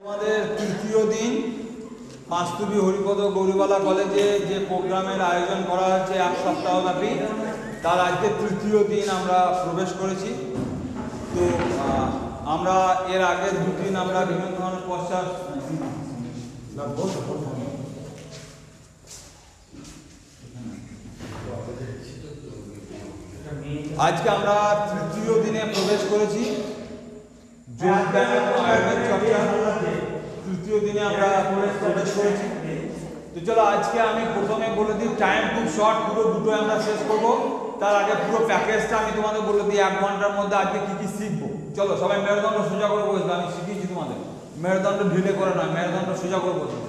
আমাদের তৃতীয় দিন মাস্তুবি হরিপদ গৌরীবালা কলেজে যে প্রোগ্রামের আয়োজন করা হচ্ছে এক সপ্তাহব্যাপী, তার আজকে তৃতীয় দিন আমরা প্রবেশ করেছি। তো আমরা এর আগে দুদিন আমরা বিভিন্ন ধরনের পশ্চাৎ আজকে আমরা তৃতীয় দিনে প্রবেশ করেছি। যোগ ব্যায়াম আয়ুর্বেদ চর্চা তৃতীয় দিনে আমরা প্রবেশ করেছি। তো চলো আজকে আমি প্রথমে বলে দিই, টাইম খুব শর্ট, পুরো দুটোই আমরা শেষ করব। তার আগে পুরো প্যাকেজটা আমি তোমাদের বলে দিই 1 ঘন্টার মধ্যে আজকে কি কি শিখবো। চলো সবাই মেরুদণ্ড সোজা করে বসবে, আমি শিখিয়েছি তোমাদের। মেরুদণ্ড ঢিলে করে নয়, মেরুদণ্ড সোজা করে বসবে।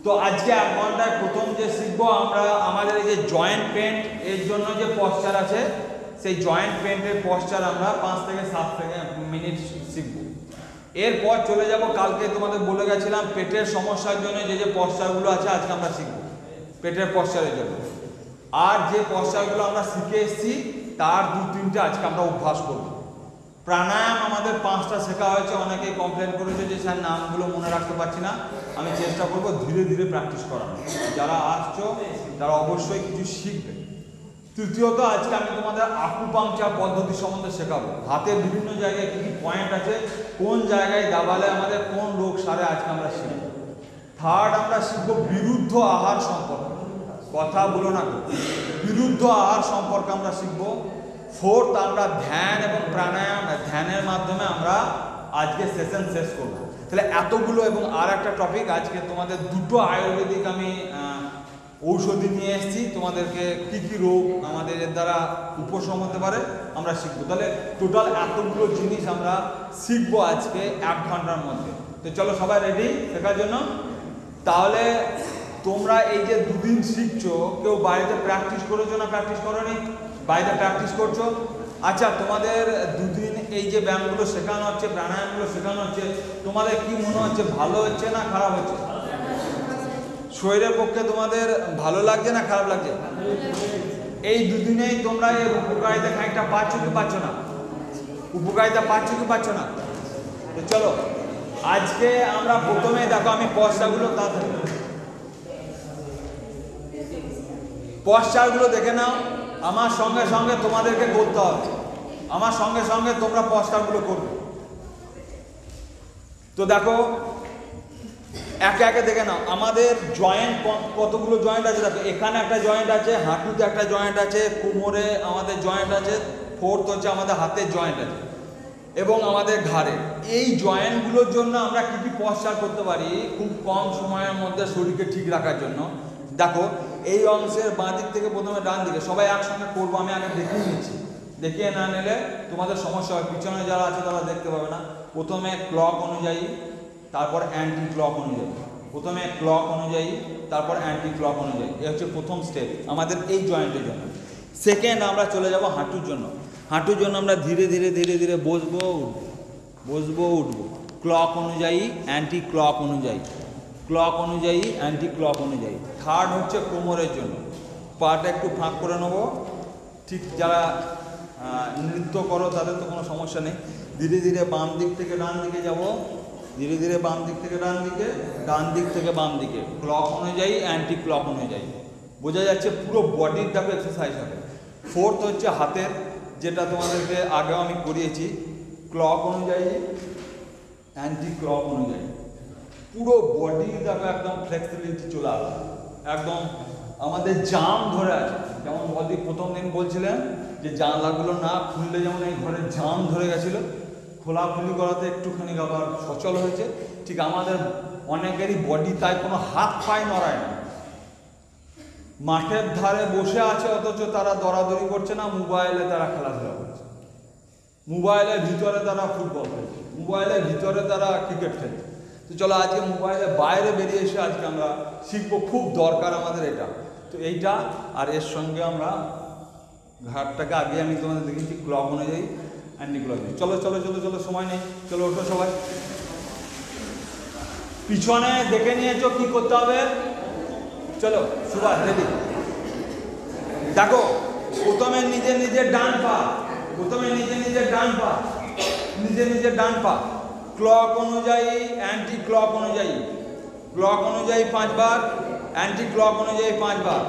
তো আজকে 1 ঘন্টায় প্রথম যে শিখবো আমরা, আমাদের এই যে জয়েন্ট পেন্ট এর জন্য যে পশ্চার আছে, সেই জয়েন্ট পেন্টের পশ্চার আমরা 5 থেকে 7 মিনিট শিখব। এরপর চলে যাব, কালকে তোমাদের বলে গেছিলাম পেটের সমস্যার জন্য যে যে পশ্চারগুলো আছে আজকে আমরা শিখব পেটের পশ্চারের জন্য। আর যে পশ্চারগুলো আমরা শিখে এসেছি তার 2-3টে আজকে আমরা অভ্যাস করব। প্রাণায়াম আমাদের 5টা শেখা হয়েছে। অনেকেই কমপ্লেন করেছে যে স্যার নামগুলো মনে রাখতে পারছি না। আমি চেষ্টা করব ধীরে ধীরে প্র্যাকটিস করানো। যারা আসছো তারা অবশ্যই কিছু শিখবে। তৃতীয়ত আজকে আমি তোমাদের আকুপাংচার পদ্ধতি সম্বন্ধে শেখাবো। হাতের বিভিন্ন জায়গায় কী কী পয়েন্ট আছে, কোন জায়গায় দাবালে আমাদের কোন রোগ সারে, আজকে আমরা শিখব। থার্ড আমরা শিখবো বিরুদ্ধ আহার সম্পর্কে। কথা বলো না, বিরুদ্ধ আহার সম্পর্কে আমরা শিখবো। ফোর্থ আমরা ধ্যান এবং প্রাণায়াম, ধ্যানের মাধ্যমে আমরা আজকে সেশন শেষ করব। তাহলে এতগুলো এবং আর একটা টপিক, আজকে তোমাদের 2টো আয়ুর্বেদিক আমি ঔষধি নিয়ে এসেছি। তোমাদেরকে কী কী রোগ আমাদের এর দ্বারা উপশম হতে পারে আমরা শিখবো। তাহলে টোটাল এতগুলো জিনিস আমরা শিখবো আজকে 1 ঘন্টার মধ্যে। তো চলো সবাই রেডি শেখার জন্য। তাহলে তোমরা এই যে 2 দিন শিখছো, কেউ বাড়িতে প্র্যাকটিস করেছো না প্র্যাকটিস করোনি? বাড়িতে প্র্যাকটিস করছো। আচ্ছা, তোমাদের 2 দিন এই যে ব্যায়ামগুলো শেখানো হচ্ছে, প্রাণায়ামগুলো শেখানো হচ্ছে, তোমাদের কি মনে হচ্ছে, ভালো হচ্ছে না খারাপ হচ্ছে? শরীরের পক্ষে তোমাদের ভালো লাগছে না খারাপ লাগছে? এই 2 দিনেই তোমরা এর উপকারিতা খানিকটা পাচ্ছ কি পাচ্ছ না? উপকারিতা পাচ্ছ কি পাচ্ছ না? তো চলো আজকে আমরা প্রথমেই দেখো, আমি পশ্চারগুলো পশ্চারগুলো দেখে নাও। আমার সঙ্গে সঙ্গে তোমাদেরকে করতে হবে, আমার সঙ্গে সঙ্গে তোমরা পশ্চারগুলো করবে। তো দেখো একে একে দেখে নাও। আমাদের জয়েন্ট কতগুলো জয়েন্ট আছে দেখো। এখানে একটা জয়েন্ট আছে, হাঁটুতে একটা জয়েন্ট আছে, কোমরে আমাদের জয়েন্ট আছে, ফোর্থ হচ্ছে আমাদের হাতের জয়েন্ট আছে এবং আমাদের ঘাড়ে। এই জয়েন্টগুলোর জন্য আমরা কী কী পশ্চার করতে পারি খুব কম সময়ের মধ্যে শরীরকে ঠিক রাখার জন্য। দেখো এই অংশের বাঁ দিক থেকে প্রথমে ডান দিকে, সবাই একসঙ্গে করবো। আমি আগে দেখিয়ে নিচ্ছি, দেখিয়ে না নিলে তোমাদের সমস্যা হয়। পিছনে যারা আছে তারা দেখতে পাবে না। প্রথমে ক্লক অনুযায়ী, তারপর অ্যান্টি ক্লক অনুযায়ী। প্রথমে ক্লক অনুযায়ী, তারপর অ্যান্টি ক্লক অনুযায়ী। এ হচ্ছে প্রথম স্টেপ আমাদের এই জয়েন্টের জন্য। সেকেন্ড আমরা চলে যাব হাঁটুর জন্য। হাঁটুর জন্য আমরা ধীরে ধীরে ধীরে ধীরে বসবো বসবো উঠবো, ক্লক অনুযায়ী অ্যান্টি ক্লক অনুযায়ী, ক্লক অনুযায়ী অ্যান্টি ক্লক অনুযায়ী। থার্ড হচ্ছে কোমরের জন্য, পাটা একটু ফাঁক করে নেবো। ঠিক যারা নৃত্য করো তাদের তো কোনো সমস্যা নেই। ধীরে ধীরে বাম দিক থেকে ডান দিকে যাব, ধীরে ধীরে বাম দিক থেকে ডান দিকে, ডান দিক থেকে বাম দিকে, ক্লক অনুযায়ী অ্যান্টি ক্লক অনুযায়ী। বোঝা যাচ্ছে পুরো বডির দেখো এক্সারসাইজ হবে। ফোর্থ হচ্ছে হাতের, যেটা তোমাদেরকে আগেও আমি করিয়েছি, ক্লক অনুযায়ী অ্যান্টি ক্লক অনুযায়ী। পুরো বডি দেখো একদম ফ্লেক্সিবিলিটি চলে আসবে, একদম আমাদের জাম ধরে আছে। যেমন বডি প্রথম দিন বলছিলেন যে জানলাগুলো না খুললে যেমন এই ঘরের জাম ধরে গেছিলো, খোলাখুলি করাতে একটুখানি আবার সচল হয়েছে। ঠিক আমাদের অনেকেরই বডি তাই কোনো হাত পায়ে নড়ায় না। মাঠের ধারে বসে আছে অথচ তারা দরাদরি করছে না, মোবাইলে তারা খেলাধুলা করছে, মোবাইলের ভিতরে তারা ফুটবল খেলছে, মোবাইলের ভিতরে তারা ক্রিকেট খেলছে। তো চলো আজকে মোবাইলের বাইরে বেরিয়ে এসে আজকে আমরা শিখবো, খুব দরকার আমাদের এটা। তো এইটা আর এর সঙ্গে আমরা ঘাটটাকে আগে আমি তোমাদের দেখেছি ক্লক অনুযায়ী অ্যান্টি ক্লক অনুযায়ী। চলো চলো চলো চলো, সময় নেই, চলো ওঠো সবাই। পিছনে দেখে নিয়েছো কি করতে হবে, চলো সুভাষ রেডি। দেখো প্রথমে নিজের নিজের ডান পা, প্রথমে নিজের নিজের ডান পা, নিজের নিজের ডান পা, ক্লক অনুযায়ী অ্যান্টি ক্লক অনুযায়ী, ক্লক অনুযায়ী 5 বার, অ্যান্টি ক্লক অনুযায়ী 5 বার।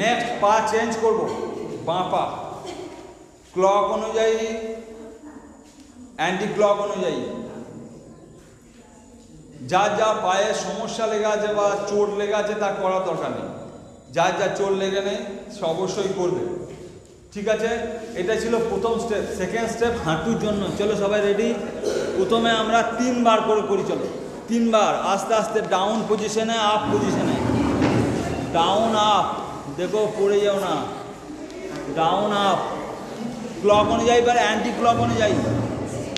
নেক্সট পা চেঞ্জ করব, বাঁ পা, ক্লক অনুযায়ী অ্যান্টি ক্লক অনুযায়ী। যার যা পায়ে সমস্যা লেগে আছে বা চোট লেগে আছে তা করার দরকার নেই, যার যা চোট লেগে নেই সে অবশ্যই করবে। ঠিক আছে, এটা ছিল প্রথম স্টেপ। সেকেন্ড স্টেপ হাঁটুর জন্য। চলো সবাই রেডি। প্রথমে আমরা 3 বার করে করি, চলো 3 বার আস্তে আস্তে ডাউন পজিশনে, আপ পজিশনে, ডাউন আপ, দেখো পড়ে যাও না, ডাউন আপ, ক্লক অনুযায়ী। এবার অ্যান্টি ক্লক অনুযায়ী,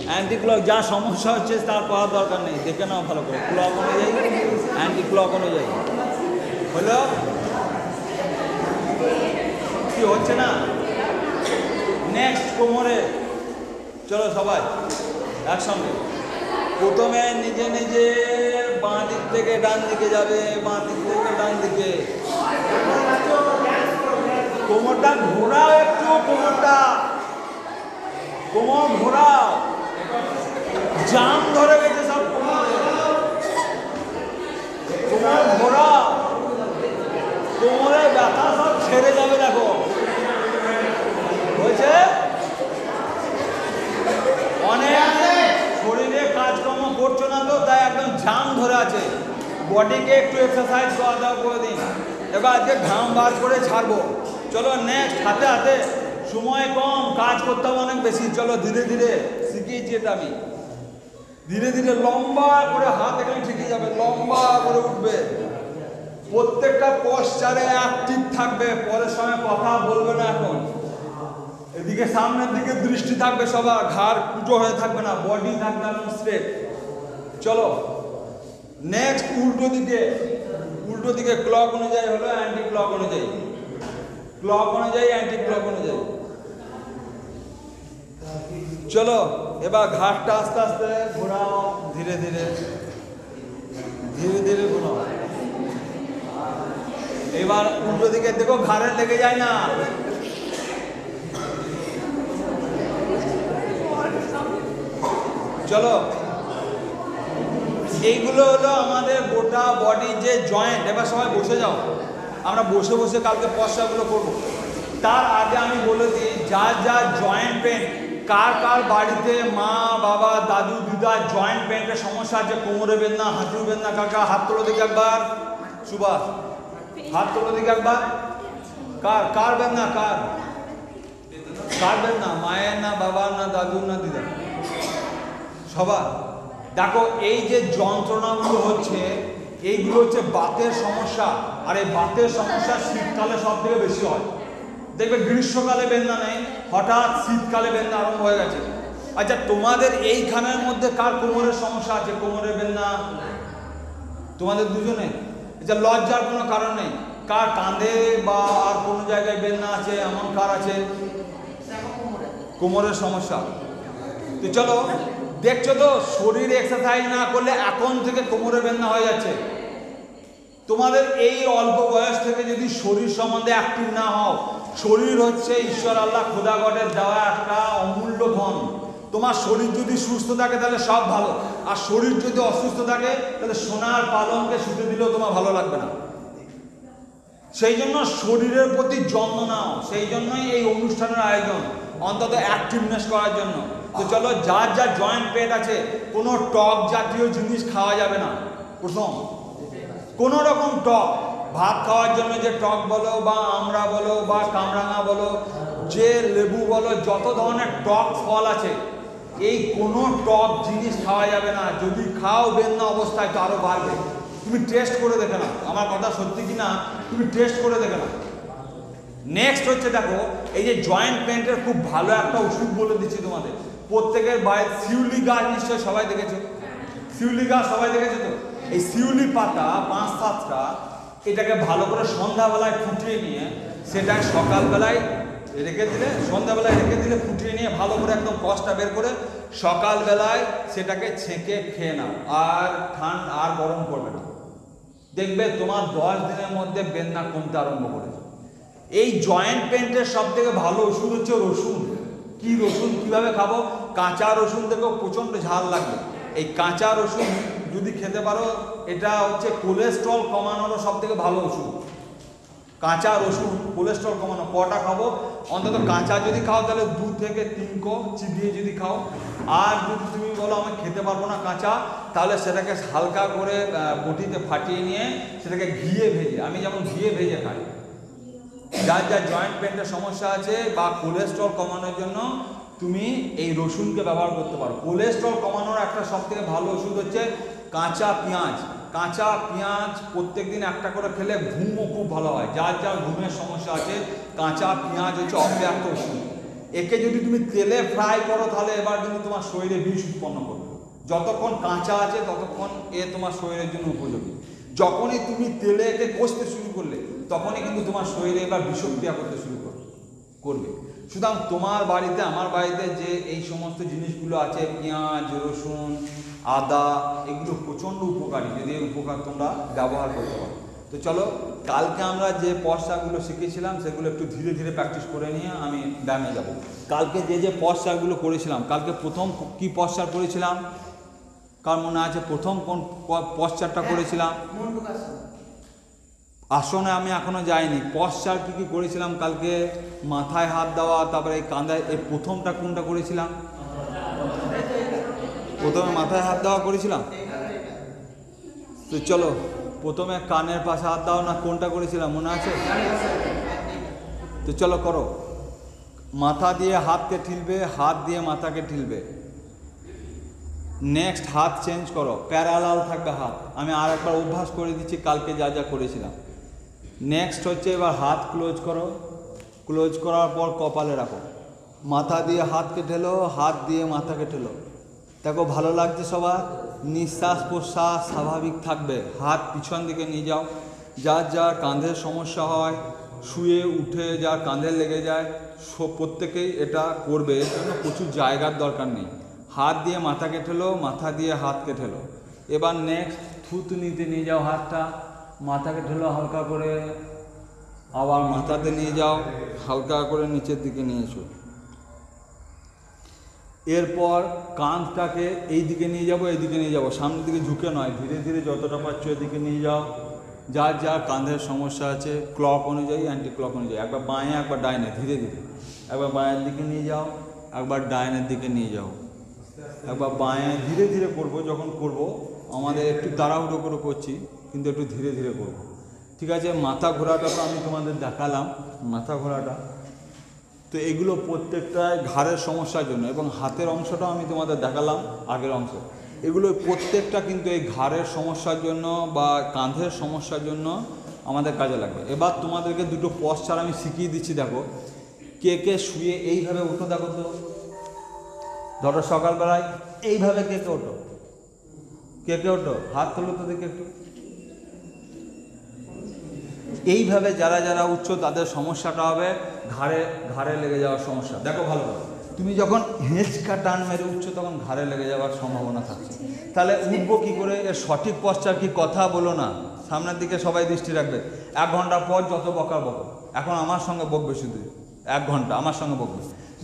অ্যান্টি ক্লক, যা সমস্যা হচ্ছে তার করার দরকার নেই, দেখে নাও ভালো করে। ক্লক অনুযায়ী, অ্যান্টি ক্লক অনুযায়ী। হলো কি হচ্ছে না? নেক্সট কোমরে। চলো সবাই একসঙ্গে। প্রথমে নিজে নিজে বাঁ দিক থেকে ডান দিকে যাবে, বাঁ দিক থেকে ডান দিকে। কোমরটা ঘোরাও একটু, কোমরটা, কোমর ঘোরাও, জাম ধরে গেছে সব কোমরে। কোমর ঘোরাও, কোমরে ব্যথা সব ছেড়ে যাবে। দেখো হয়েছে? অনেক শরীরে কাজকর্ম করছো না তো, তাই একদম জাম ধরে আছে। বডিকে একটু এক্সারসাইজ করা দাও করে দিন। এবার আজকে ঘাম বার করে ছাড়বো। চলো নেক্সট, হাতে হাতে, সময় কম, কাজ করতে হবে অনেক বেশি। চলো ধীরে ধীরে শিখিয়েছি এটা আমি। ধীরে ধীরে লম্বা করে হাত এখানে ঠিকই যাবে, লম্বা করে উঠবে। প্রত্যেকটা পশ্চারে অ্যাক্টিভ থাকবে, পরের সময় কথা বলবে না। এখন এদিকে সামনের দিকে দৃষ্টি থাকবে সবার, ঘাড় কুটো হয়ে থাকবে না, বডি থাকবে একদম স্ট্রেট। চলো নেক্সট উল্টো দিকে, উল্টো দিকে ক্লক অনুযায়ী হলো অ্যান্টি ক্লক অনুযায়ী, ক্লক অনুযায়ী অ্যান্টি ক্লক অনুযায়ী। চলো এবার ঘাড়টা আস্তে আস্তে ঘোরাও, ধীরে ধীরে ধীরে ধীরে ঘোরাও। এবার উল্টো দিকে দেখো, ঘাড়ে লেগে যায় না। চলো, এইগুলো হলো আমাদের গোটা বডি যে জয়েন্ট। এবার সবাই বসে যাও, আমরা বসে বসে কালকে পশ্চাগুলো করবো। তার আগে আমি বলে দিই, যার যার জয়েন্ট পেন, কার কার বাড়িতে মা বাবা দাদু দিদা জয়েন্ট পেনের সমস্যা আছে, কোমরে বেদনা, হাঁটুর বেদনা, কাকা হাত তোলো দিকে একবার। সুভাষ হাত তোলো দিকে একবার। কার কার বেদনা, কার কার বেদনা? মায়ের না বাবার না দাদুর না দিদা? সবার। দেখো এই যে যন্ত্রণাগুলো হচ্ছে, এইগুলো হচ্ছে বাতের সমস্যা। আর এই বাতের সমস্যা শীতকালে সব থেকে বেশি হয়। দেখবে গ্রীষ্মকালে বেদনা নেই, হঠাৎ শীতকালে বেদনা আরম্ভ হয়ে গেছে। আচ্ছা, তোমাদের এইখানের মধ্যে কার কোমরের সমস্যা আছে, কোমরের বেদনা? তোমাদের দুজনে? আচ্ছা, লজ্জার কোনো কারণ নেই। কার কাঁধে বা আর কোনো জায়গায় বেদনা আছে, এমন কার আছে? কোমরের সমস্যা। তো চলো, দেখছো তো শরীর এক্সারসাইজ না করলে এখন থেকে কোমরে বেদনা হয়ে যাচ্ছে। তোমাদের এই অল্প বয়স থেকে যদি শরীর সম্বন্ধে অ্যাক্টিভ না হও, শরীর হচ্ছে ঈশ্বর আল্লাহ খোদা গডের দেওয়া একটা অমূল্য ধন। তোমার শরীর যদি সুস্থ থাকে তাহলে সব ভালো, আর শরীর যদি অসুস্থ থাকে তাহলে সোনার পালঙ্কে শুতে দিলেও তোমার ভালো লাগবে না। সেই জন্য শরীরের প্রতি যত্ন নাও, সেই জন্যই এই অনুষ্ঠানের আয়োজন, অন্তত অ্যাক্টিভনেস করার জন্য। তো চলো, যার যার জয়েন্ট পেন আছে, কোনো টক জাতীয় জিনিস খাওয়া যাবে না। প্রথম, কোনো রকম টক, ভাত খাওয়ার জন্য যে টক বলো বা আমড়া বলো বা কামরাঙা বলো, যে লেবু বলো, যত ধরনের টক ফল আছে, এই কোনো টক জিনিস খাওয়া যাবে না। যদি খাও বেদনা অবস্থায় তো আরো বাড়বে। তুমি টেস্ট করে দেখে না, আমার কথা সত্যি কি না, তুমি টেস্ট করে দেখে না। নেক্সট হচ্ছে, দেখো এই যে জয়েন্ট পেনের খুব ভালো একটা ওষুধ বলে দিচ্ছি তোমাদের। প্রত্যেকের বাড়ির শিউলি গাছ নিশ্চয়ই সবাই দেখেছো, শিউলি গাছ সবাই দেখেছো তো? এই শিউলি পাতা 5-7টা, এটাকে ভালো করে সন্ধ্যাবেলায় ফুটিয়ে নিয়ে সেটা সকালবেলায় রেখে দিলে, সন্ধ্যাবেলায় রেখে দিলে, ফুটিয়ে নিয়ে ভালো করে একদম কষটা বের করে সকালবেলায় সেটাকে ছেঁকে খেয়ে নাও। আর ঠান্ডা আর গরম করবে না, দেখবে তোমার 10 দিনের মধ্যে বেদনা কমতে আরম্ভ করেছে। এই জয়েন্ট পেনের সব থেকে ভালো ওষুধ হচ্ছে রসুন। কি রসুন কিভাবে খাবো? কাঁচা রসুন দেখো প্রচণ্ড ঝাল লাগবে, এই কাঁচা রসুন যদি খেতে পারো, এটা হচ্ছে কোলেস্ট্রল কমানোরও সব থেকে ভালো ওষুধ। কাঁচা রসুন কোলেস্ট্রল কমানো। কটা খাবো? অন্তত কাঁচা যদি খাও তাহলে 2 থেকে 3 কো চিবিয়ে যদি খাও। আর যদি তুমি বলো আমি খেতে পারবো না কাঁচা, তাহলে সেটাকে হালকা করে বটিতে ফাটিয়ে নিয়ে সেটাকে ঘিয়ে ভেজে, আমি যেমন ঘিয়ে ভেজে খাই। যার যার জয়েন্ট পেনের সমস্যা আছে বা কোলেস্ট্রল কমানোর জন্য তুমি এই রসুনকে ব্যবহার করতে পারো। কোলেস্ট্রল কমানোর একটা সবথেকে ভালো ওষুধ হচ্ছে কাঁচা পেঁয়াজ। কাঁচা পেঁয়াজ প্রত্যেকদিন একটা করে খেলে ঘুমও খুব ভালো হয়। যার যার ঘুমের সমস্যা আছে, কাঁচা পেঁয়াজ হচ্ছে অব্যাহত ওষুধ। একে যদি তুমি তেলে ফ্রাই করো তাহলে এবার কিন্তু তোমার শরীরে বিষ উৎপন্ন করবে। যতক্ষণ কাঁচা আছে ততক্ষণ এ তোমার শরীরের জন্য উপযোগী। যখনই তুমি তেলে একে কষতে শুরু করলে তখনই কিন্তু তোমার শরীরে এবার বিষক্রিয়া করতে শুরু করবে। সুতরাং তোমার বাড়িতে, আমার বাড়িতে যে এই সমস্ত জিনিসগুলো আছে, পেঁয়াজ, রসুন, আদা, এগুলো প্রচণ্ড উপকারী যদি এই উপকার তোমরা ব্যবহার করতে পারো। তো চলো, কালকে আমরা যে পশ্চারগুলো শিখেছিলাম সেগুলো একটু ধীরে ধীরে প্র্যাকটিস করে নিয়ে আমি ব্যায়ামে যাব। কালকে যে পশ্চারগুলো করেছিলাম, কালকে প্রথম কি পশ্চার করেছিলাম? কার মনে আছে প্রথম কোন পশ্চারটা করেছিলাম? আসনে আমি এখনো যাইনি। পশ্চার কি করেছিলাম কালকে? মাথায় হাত দেওয়া, তারপরে এই কাঁধায়, এই প্রথমটা কোনটা করেছিলাম? প্রথমে মাথায় হাত দেওয়া করেছিলাম। তো চলো, প্রথমে কানের পাশে হাত দাও না কোনটা করেছিলাম মনে আছে? তো চলো করো। মাথা দিয়ে হাতকে ঠেলবে, হাত দিয়ে মাথাকে ঠেলবে। নেক্সট হাত চেঞ্জ করো, প্যারালাল থাকবে হাত। আমি আর একবার অভ্যাস করে দিচ্ছি কালকে যা যা করেছিলাম। নেক্সট হচ্ছে এবার হাত ক্লোজ করো। ক্লোজ করার পর কপালে রাখো। মাথা দিয়ে হাতকে ঠেলো, হাত দিয়ে মাথাকে ঠেলো। দেখো ভালো লাগছে সবার? নিঃশ্বাস প্রশ্বাস স্বাভাবিক থাকবে। হাত পিছন দিকে নিয়ে যাও। যার যার কাঁধের সমস্যা হয়, শুয়ে উঠে যার কাঁধে লেগে যায়, প্রত্যেকেই এটা করবে। এর জন্য প্রচুর জায়গার দরকার নেই। হাত দিয়ে মাথাকে ঠেলো, মাথা দিয়ে হাতকে ঠেলো। এবার নেক্সট থুতনিতে নিয়ে যাও হাতটা, মাথাকে ঠেলো হালকা করে, আবার মাথাতে নিয়ে যাও, হালকা করে নিচের দিকে নিয়ে এসো। এরপর কাঁধটাকে এই দিকে নিয়ে যাবো, এই দিকে নিয়ে যাবো, সামনের দিকে ঝুঁকে নয়, ধীরে ধীরে যতটা পারছো এদিকে নিয়ে যাও। যার যার কাঁধের সমস্যা আছে ক্লক অনুযায়ী, অ্যান্টি ক্লক অনুযায়ী, একবার বাঁয়ে একবার ডাইনে, ধীরে ধীরে একবার বাঁয়ের দিকে নিয়ে যাও, একবার ডাইনের দিকে নিয়ে যাও, একবার বাঁয়ে, ধীরে ধীরে করবো। যখন করব আমাদের একটু তাড়াহুড়ো করে করছি, কিন্তু একটু ধীরে ধীরে করব, ঠিক আছে? মাথা ঘোরাটা তো আমি তোমাদের দেখালাম, মাথা ঘোরাটা। তো এগুলো প্রত্যেকটাই ঘাড়ের সমস্যার জন্য, এবং হাতের অংশটাও আমি তোমাদের দেখালাম আগের অংশ। এগুলো প্রত্যেকটা কিন্তু এই ঘাড়ের সমস্যার জন্য বা কাঁধের সমস্যার জন্য আমাদের কাজে লাগবে। এবার তোমাদেরকে দুটো পশ্চার আমি শিখিয়ে দিচ্ছি। দেখো কে কে শুয়ে এইভাবে উঠো, দেখো তো, ধরো সকালবেলায় এইভাবে কে কে ওঠো, কে কে ওঠো, হাত তোলো তো দেখে একটু। এইভাবে যারা যারা উঠছো তাদের সমস্যাটা হবে ঘাড়ে, ঘাড়ে লেগে যাওয়ার সমস্যা। দেখো ভালো করে, তুমি যখন হেঁচকা টান মেরে উঠছো তখন ঘাড়ে লেগে যাওয়ার সম্ভাবনা থাকছে। তাহলে উঠবো কী করে? এর সঠিক পশ্চার কি? কথা বলো না, সামনের দিকে সবাই দৃষ্টি রাখবে। 1 ঘন্টা পর যত বকার বকো, এখন আমার সঙ্গে বকবে, শুধু 1 ঘন্টা আমার সঙ্গে বকবে।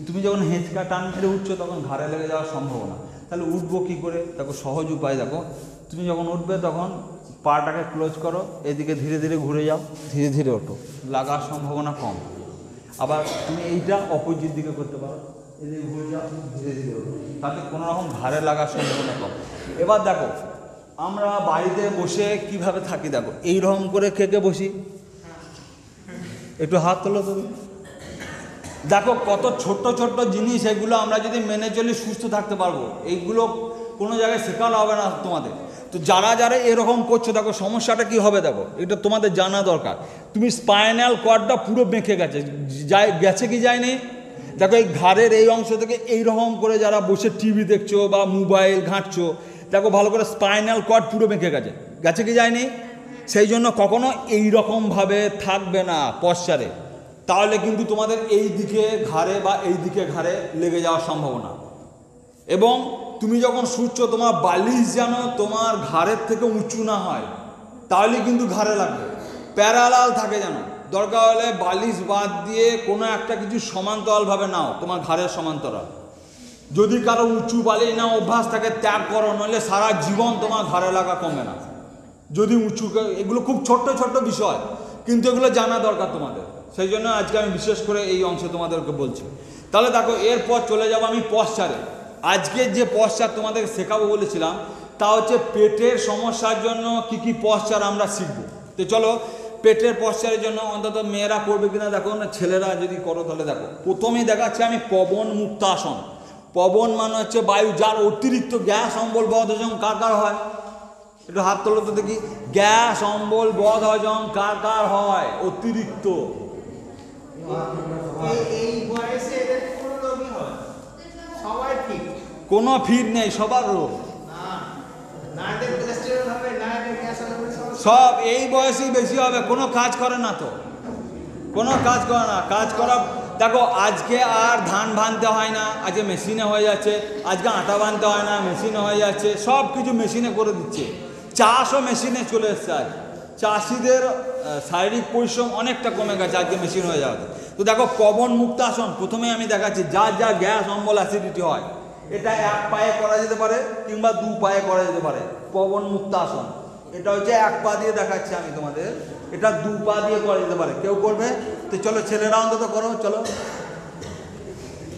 তুমি যখন হেঁচকা টান মেরে উঠছো তখন ঘাড়ে লেগে যাওয়ার সম্ভাবনা। তাহলে উঠবো কী করে? দেখো সহজ উপায়। দেখো তুমি যখন উঠবে তখন পাটাকে ক্লোজ করো, এদিকে ধীরে ধীরে ঘুরে যাও, ধীরে ধীরে ওঠো, লাগার সম্ভাবনা কম। আবার তুমি এইটা অপোজিট দিকে করতে পারো, এদিকে ঘুরে যাও, ধীরে ধীরে ওঠো, তাতে কোনো রকম ঘাড়ে লাগার সম্ভাবনা কম। এবার দেখো আমরা বাড়িতে বসে কিভাবে থাকি, দেখো এইরকম করে খেকে বসি, একটু হাত তোলো তুমি। দেখো কত ছোট্ট ছোট্ট জিনিস, এগুলো আমরা যদি মেনে চলি সুস্থ থাকতে পারবো। এইগুলো কোনো জায়গায় শেখানো হবে না তোমাদের। তো যারা যারা এরকম করছো, দেখো সমস্যাটা কি হবে, দেখো এটা তোমাদের জানা দরকার। তুমি স্পাইনাল কর্ডটা পুরো বেঁকে গেছে, গেছে কি যায়নি? দেখো এই ঘাড়ের এই অংশ থেকে এইরকম করে যারা বসে টিভি দেখছো বা মোবাইল ঘাঁটছো, দেখো ভালো করে স্পাইনাল কর্ড পুরো বেঁকে গেছে, গেছে কি যায়নি? সেই জন্য কখনো এইরকমভাবে থাকবে না পশ্চারে, তাহলে কিন্তু তোমাদের এই দিকে ঘাড়ে বা এই দিকে ঘাড়ে লেগে যাওয়ার সম্ভাবনা। এবং তুমি যখন শুচ্ছো তোমার বালিশ যেন তোমার ঘাড়ের থেকে উঁচু না হয়, তাহলে কিন্তু ঘাড়ে লাগবে। প্যারালাল থাকে যেন, দরকার হলে বালিশ বাদ দিয়ে কোনো একটা কিছু সমান্তরালভাবে নাও, তোমার ঘাড়ের সমান্তরাল, যদি কারো উঁচু বালি না অভ্যাস থাকে ত্যাগ করো, নইলে সারা জীবন তোমার ঘাড়ে লাগা কমে না। যদি উঁচু, এগুলো খুব ছোট্ট ছোট্ট বিষয়, কিন্তু এগুলো জানা দরকার তোমাদের। সেই জন্য আজকে আমি বিশেষ করে এই অংশে তোমাদেরকে বলছি। তাহলে দেখো, এরপর চলে যাব আমি পশ্চারে। আজকে যে পশ্চার তোমাদেরকে শেখাবো বলেছিলাম, তা হচ্ছে পেটের সমস্যার জন্য কি কি পশ্চার আমরা শিখব। তো চলো, পেটের পশ্চারের জন্য অন্তত মেয়েরা করবে কিনা দেখো, না ছেলেরা যদি করো তাহলে দেখো। প্রথমেই দেখাচ্ছি আমি পবন মুক্তাসন। পবন মানে হচ্ছে বায়ু, যার অতিরিক্ত গ্যাস অম্বল বদহজম কার কার হয়, একটু হাত তোলো তো দেখি। গ্যাস অম্বল বদহজম কার কার হয় অতিরিক্ত? কোনো ফিট নেই, সবার রোগ, সব এই বয়সেই বেশি হবে। কোনো কাজ করে না তো, কোনো কাজ করে না। কাজ করা দেখো, আজকে আর ধান ভানতে হয় না, আজকে মেশিনে হয়ে যাচ্ছে। আজকে আটা বানতে হয় না, মেশিনে হয়ে যাচ্ছে। সব কিছু মেশিনে করে দিচ্ছে। চাষও মেশিনে চলে এসছে। আজ চাষিদের শারীরিক পরিশ্রম অনেকটা কমে গেছে আজকে মেশিন হয়ে যাওয়াতে। তো দেখো, পবন মুক্তাসন প্রথমে আমি দেখাচ্ছি। যার যা গ্যাস অম্বল অ্যাসিডিটি হয়, এটা এক পায়ে করা যেতে পারে কিংবা দু পায়ে করা যেতে পারে। পবন মুক্তাসন এটা হচ্ছে এক পা দিয়ে দেখাচ্ছি আমি তোমাদের, এটা দু পা দিয়ে করা যেতে পারে। কেউ করবে? তো চলো, ছেলেরা অন্তত করো। চলো,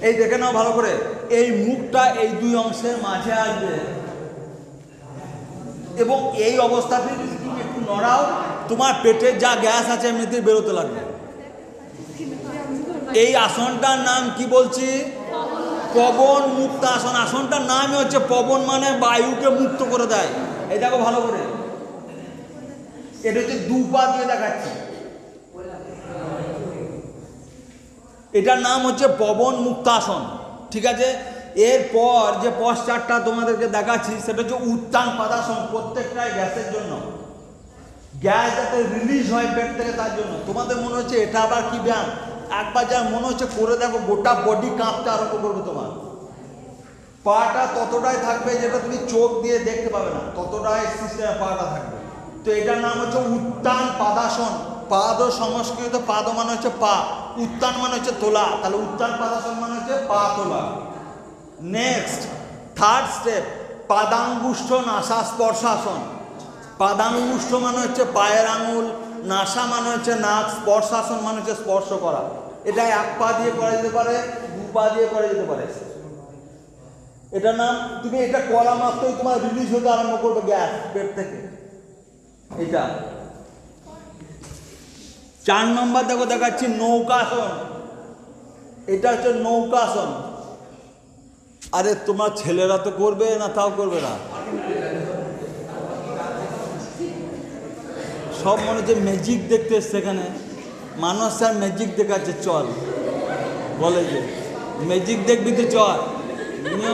এই দেখে নাও ভালো করে। এই মুখটা এই দুই অংশের মাঝে আসবে এবং এই অবস্থাতে যদি তুমি একটু নড়াও, তোমার পেটে যা গ্যাস আছে এমনিতেই বেরোতে লাগবে। এই আসনটার নাম কি বলছি? পবন মুক্ত আসন। আসনটার নামই হচ্ছে পবন, মানে বায়ুকে মুক্ত করে দেয়। এই দেখো ভালো করে, এটা হচ্ছে দু পা দিয়ে দেখাচ্ছি। এটার নাম হচ্ছে পবন মুক্তাসন, ঠিক আছে। এরপর যে পশ্চারটা তোমাদেরকে দেখাচ্ছি সেটা হচ্ছে উত্তান পাদাসন। প্রত্যেকটাই গ্যাসের জন্য, গ্যাস যাতে রিলিজ হয় পেট থেকে, তার জন্য। তোমাদের মনে হচ্ছে এটা আবার কি ব্যায়াম? একবার যা মনে হচ্ছে করে দেখো, গোটা বডি কাঁপতে আরম্ভ করবে তোমার। পাটা ততটাই থাকবে যেটা তুমি চোখ দিয়ে দেখতে পাবে না, ততটাই সিস্টেমে পাটা থাকবে। তো এটার নাম হচ্ছে উত্তান পাদাসন। পাদ ও সংস্কৃত, পাদ মানে হচ্ছে পা, উত্তান মানে হচ্ছে তোলা। তাহলে উত্তান পাদাসন মানে হচ্ছে পা তোলা। নেক্সট, থার্ড স্টেপ, পাদাঙ্গুষ্ঠ নাসা স্পর্শাসন। পাদাঙ্গুষ্ঠ মানে হচ্ছে পায়ের আঙুল, নাসা মানে হচ্ছে নাক, স্পর্শাসন মানে হচ্ছে স্পর্শ করা। এটা এক পা দিয়ে করা যেতে পারে, দু পা দিয়ে করা যেতে পারে। এটার নাম, তুমি এটা করা মাত্রই তোমার রিলিজ হতে আরম্ভ করবে গ্যাস পেট থেকে। এটা 4 নম্বর দেখো দেখাচ্ছি নৌকাসন। এটা হচ্ছে নৌকাসন। আরে তোমার ছেলেরা তো করবে না, তাও করবে না, সব মনে হচ্ছে ম্যাজিক দেখতে এসছে এখানে। মানুষ স্যার ম্যাজিক দেখাচ্ছে, চল বলে যে ম্যাজিক দেখবি তো চল।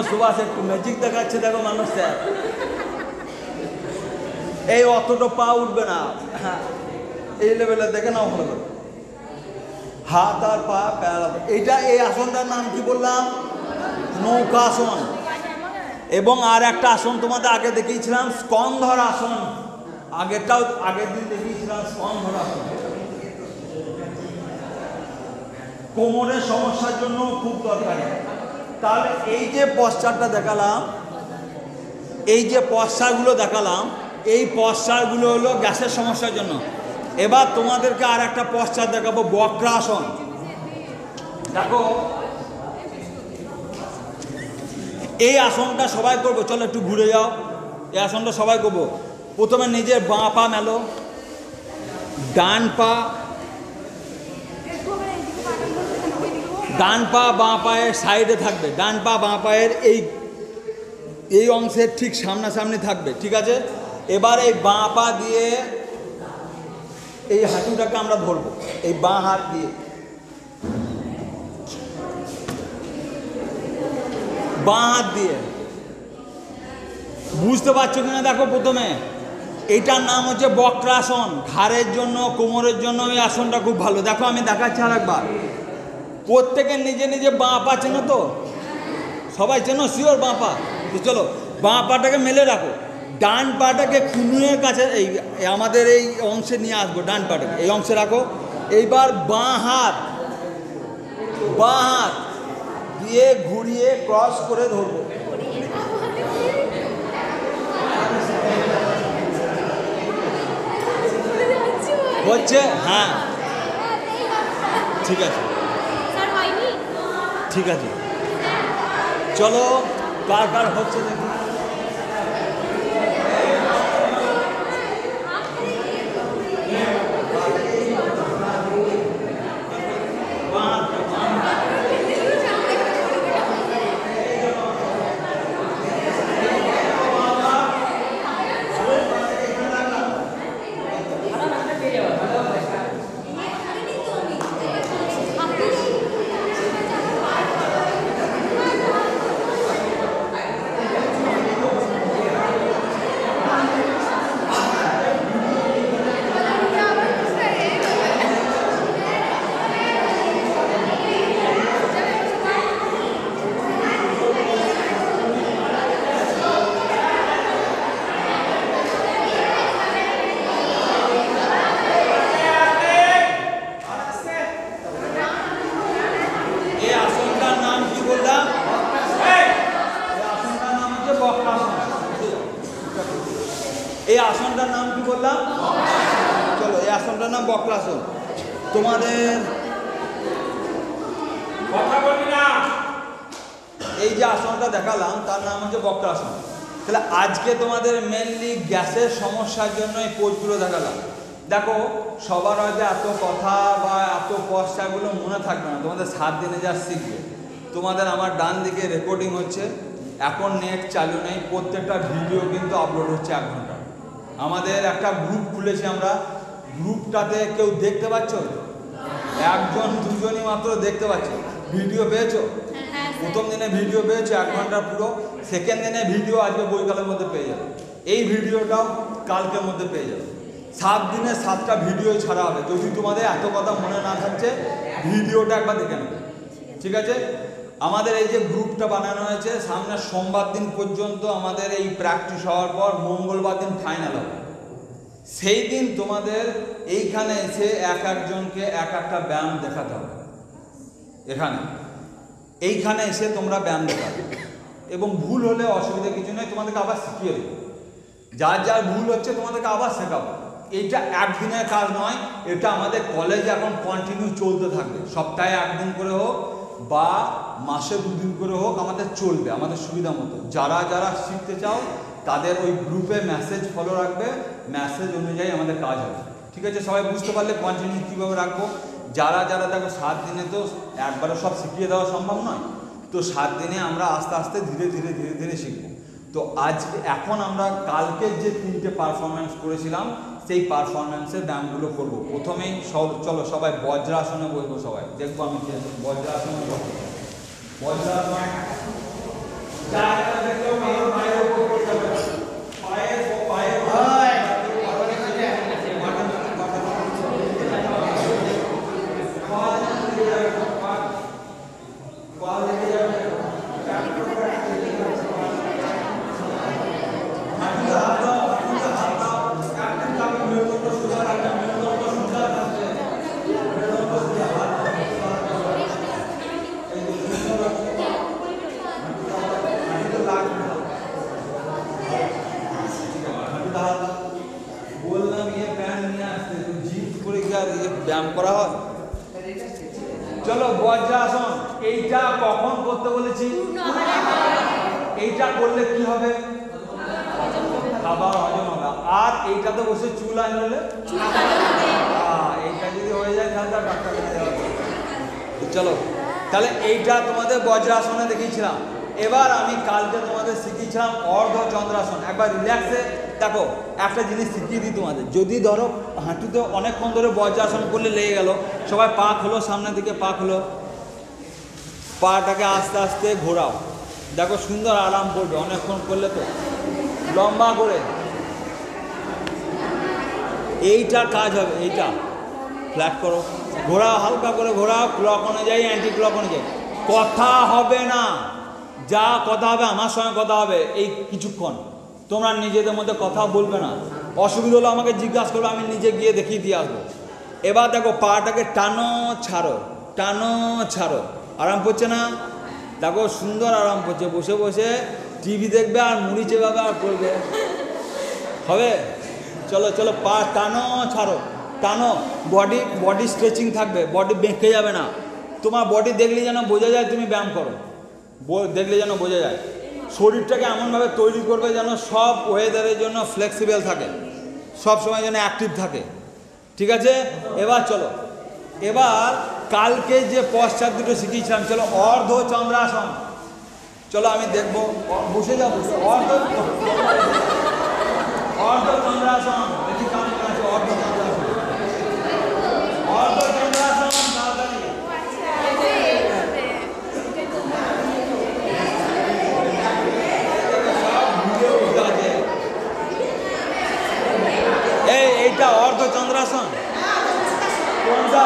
সুভাষ একটু ম্যাজিক দেখাচ্ছে, দেখো মানুষ স্যার। এই অতটা পা উঠবে না, হ্যাঁ এই লেভেলে দেখে নাও ভালো করে। হাত আর পা প্যারা। এইটা, এই আসনটার নাম কি বললাম? নৌকাসন। এবং আর একটা আসন তোমাদের আগে দেখিয়েছিলাম, স্কন্ধর আসন। আগেরটাও আগের দিন দেখিয়েছিলাম স্কন্ধর আসন। কোমরের সমস্যার জন্য খুব দরকারি। তাহলে এই যে পশ্চারটা দেখালাম, এই যে পশ্চারগুলো দেখালাম, এই পশ্চারগুলো হলো গ্যাসের সমস্যার জন্য। এবার তোমাদেরকে আর একটা পশ্চার দেখাবো, বক্রাসন। দেখো, এই আসনটা সবাই করবো। চলো একটু ঘুরে যাও, এই আসনটা সবাই করবো। প্রথমে নিজের বাঁ পা মেলো, ডান পা বাঁ পায়ের সাইডে থাকবে। ডান পা বাঁ পায়ের এই অংশের ঠিক সামনাসামনি থাকবে, ঠিক আছে। এবার এই বাঁ পা দিয়ে এই হাঁটুটাকে আমরা ধরবো, এই বাঁ হাত দিয়ে। বাঁ হাত দিয়ে, বুঝতে পারছো কিনা দেখো। প্রথমে এইটার নাম হচ্ছে বক্রাসন। ঘাড়ের জন্য, কোমরের জন্য এই আসনটা খুব ভালো। দেখো আমি দেখাচ্ছি আর একবার। প্রত্যেকের নিজে নিজে বাঁ পা চেনো তো? সবাই চেনো শিওর বাঁ পা? তো চলো, বাঁ পাটাকে মেলে রাখো, ডান পাটাকে কুনুয়ের কাছে এই আমাদের এই অংশে নিয়ে আসবো। ডান পাটাকে এই অংশে রাখো। এইবার বাঁ হাত দিয়ে ঘুরিয়ে ক্রস করে ধরবো। হচ্ছে? হ্যাঁ ঠিক আছে ঠিক আছে, চলো কার কার হচ্ছে দেখি। এই আসনটার নাম কি বললাম? চলো এই আসনটার নাম বক্রাসন। তোমাদের এই যে আসনটা দেখালাম তার নাম হচ্ছে বক্রাসন। তাহলে আজকে তোমাদের মেনলি গ্যাসের সমস্যার জন্য এই পোজগুলো দেখালাম। দেখো সবার হয়তো এত কথা বা এত পশ্চাগুলো মনে থাকবে না, তোমাদের 7 দিনে যা শিখবে। তোমাদের আমার ডান দিকে রেকর্ডিং হচ্ছে, এখন নেট চালু নেই, প্রত্যেকটা ভিডিও কিন্তু আপলোড হচ্ছে 1 ঘন্টা। আমাদের একটা গ্রুপ খুলেছি আমরা, গ্রুপটাতে কেউ দেখতে পাচ্ছ? 1জন 2জনই মাত্র দেখতে পাচ্ছি। ভিডিও পেয়েছো? প্রথম দিনে ভিডিও পেয়েছো 1 ঘন্টার পুরো, সেকেন্ড দিনে ভিডিও আজকে বৈকালের মধ্যে পেয়ে যাবে, এই ভিডিওটাও কালকের মধ্যে পেয়ে যাবে। 7 দিনে 7টা ভিডিও ছাড়া হবে। যদি তোমাদের এত কথা মনে না থাকছে ভিডিওটা একবার দেখে নেবে, ঠিক আছে? আমাদের এই যে গ্রুপটা বানানো হয়েছে, সামনে সোমবার দিন পর্যন্ত আমাদের এই প্র্যাকটিস হওয়ার পর মঙ্গলবার দিন ফাইনাল হবে। সেই দিন তোমাদের এইখানে এসে এক একজনকে এক একটা ব্যায়াম দেখাতে হবে। এইখানে এসে তোমরা ব্যায়াম দেখাবে, এবং ভুল হলে অসুবিধা কিছু নেই, তোমাদেরকে আবার শিখিয়ে দেবো। যার যার ভুল হচ্ছে তোমাদেরকে আবার শেখাবো। এইটা একদিনের কাজ নয়, এটা আমাদের কলেজে এখন কন্টিনিউ চলতে থাকবে। সপ্তাহে 1 দিন করে হোক বা মাসে 2 দিন করে হোক আমাদের চলবে, আমাদের সুবিধা মতো। যারা যারা শিখতে চাও তাদের ওই গ্রুপে মেসেজ ফলো রাখবে, মেসেজ অনুযায়ী আমাদের কাজ হবে, ঠিক আছে? সবাই বুঝতে পারলে কন্টিনিউ কীভাবে রাখবো। যারা যারা দেখো 7 দিনে তো একবারে সব শিখিয়ে দেওয়া সম্ভব নয়, তো 7 দিনে আমরা আস্তে আস্তে ধীরে ধীরে ধীরে ধীরে শিখবো। তো আজকে এখন আমরা কালকের যে 3টে পারফরমেন্স করেছিলাম সেই পারফরমেন্সের ব্যায়ামগুলো করবো। প্রথমেই চলো সবাই বজ্রাসনে বসবো, সবাই দেখবো আমি বজ্রাসনে বসবো। বজ্রাসন বললাম প্যান্ট নিয়ে আসতে, তো জিন্স পরে কি আর ব্যায়াম করা হয়? চলো বজ্রাসন। এইটা কখন করতে বলেছি? এইটা করলে কি হবে? খাবার হজম হবে। আর এইটাতে বসে চুল আনলে এইটা যদি হয়ে যায় তাহলে ডাক্তার কাছে যাওয়া। চলো তাহলে এইটা তোমাদের বজ্রাসনে দেখিয়েছিলাম। এবার আমি কালকে তোমাদের শিখিয়েছিলাম অর্ধচন্দ্রাসন। একবার রিল্যাক্সে দেখো, একটা জিনিস শিখিয়ে দিই তোমাদের। যদি ধরো হাঁটুতে অনেকক্ষণ ধরে বজ্রাসন করলে লেগে গেল, সবাই পা খোলো, সামনের দিকে পা খোলো, পাটাকে আস্তে আস্তে ঘোরাও, দেখো সুন্দর আরাম পড়বে। অনেকক্ষণ করলে তো লম্বা করে এইটা কাজ হবে। এইটা ফ্ল্যাট করো, ঘোরাও, হালকা করে ঘোরাও, ক্লক অনুযায়ী অ্যান্টি ক্লক অনুযায়ী। কথা হবে না, যা কথা হবে আমার সঙ্গে কথা হবে এই কিছুক্ষণ। তোমরা নিজেদের মধ্যে কথা বলবে না, অসুবিধা হলো আমাকে জিজ্ঞাসা করবে, আমি নিজে গিয়ে দেখিয়ে দিয়ে আসবো। এবার দেখো পাটাকে টানো ছাড়ো, টানো ছাড়ো, আরাম করছে না? দেখো সুন্দর আরাম করছে, বসে বসে টিভি দেখবে আর মুড়ি চেবাবে আর করবে, হবে? চলো চলো, পা টানো, ছাড়ো, টানো, বডি স্ট্রেচিং থাকবে, বডি বেঁকে যাবে না। তোমার বডি দেখলে যেন বোঝা যায় তুমি ব্যায়াম করো, দেখলে যেন বোঝা যায়। শরীরটাকে এমনভাবে তৈরি করবে যেন সব ওয়েদারের জন্য ফ্লেক্সিবল থাকে, সব সময় যেন অ্যাক্টিভ থাকে, ঠিক আছে? এবার চলো, এবার কালকে যে পশ্চাৎ দুটো শিখিয়েছিলাম, চলো অর্ধ চন্দ্রাসন, চলো আমি দেখবো, বসে যাবো, অর্ধ চন্দ্রাসন দেখি কেমন আছে। অর্ধ চন্দ্রাসন, অর্ধ চন্দ্রাসন, তাড়াতাড়ি। এইটা অর্ধ চন্দ্রাসন, কোনটা?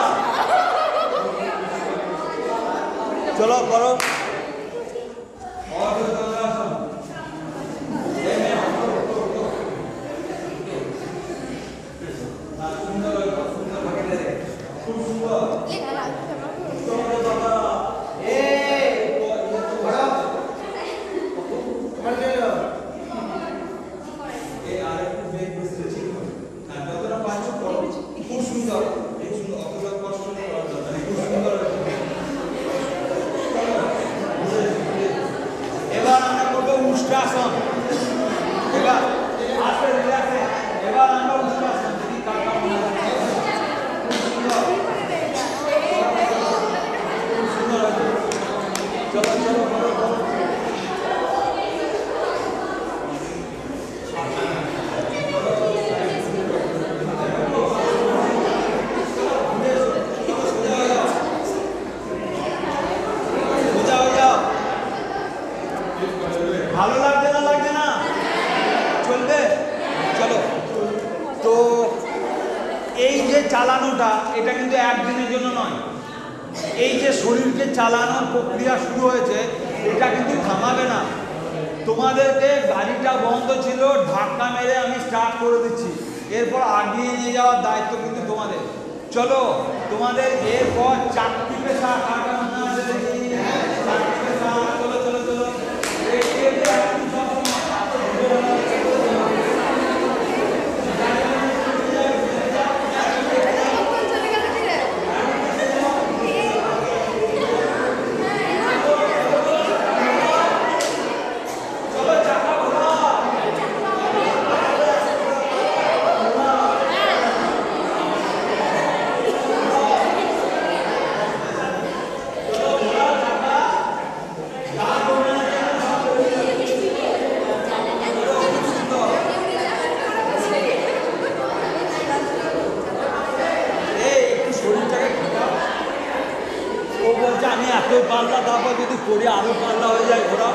চলো করো অর্ধ চন্দ্রাসন। এবার আমরা করবো উষ্ট্রাসন। এবার আস্তে রিল্যাক্সে, এবার আমরা উষ্ট্রাসন দেখি কার কার মনে হয়। চলো চলো করো করো। ভালো লাগছে না, লাগছে না, চলবে? চলো। তো এই যে চালানোটা, এটা কিন্তু একদিনের জন্য নয়। এই যে শরীরকে চালানোর প্রক্রিয়া শুরু হয়েছে, এটা কিন্তু থামাবে না। তোমাদেরকে গাড়িটা বন্ধ ছিল, ধাক্কা মেরে আমি স্টার্ট করে দিচ্ছি, এরপর আগিয়ে নিয়ে যাওয়ার দায়িত্ব কিন্তু তোমাদের। চলো, তোমাদের এরপর চাকরি পেশা চলো চলো চলো। আমি এতই পাল্লা, তারপর যদি করে আরো পাল্লা হয়ে যায় ঘোরা।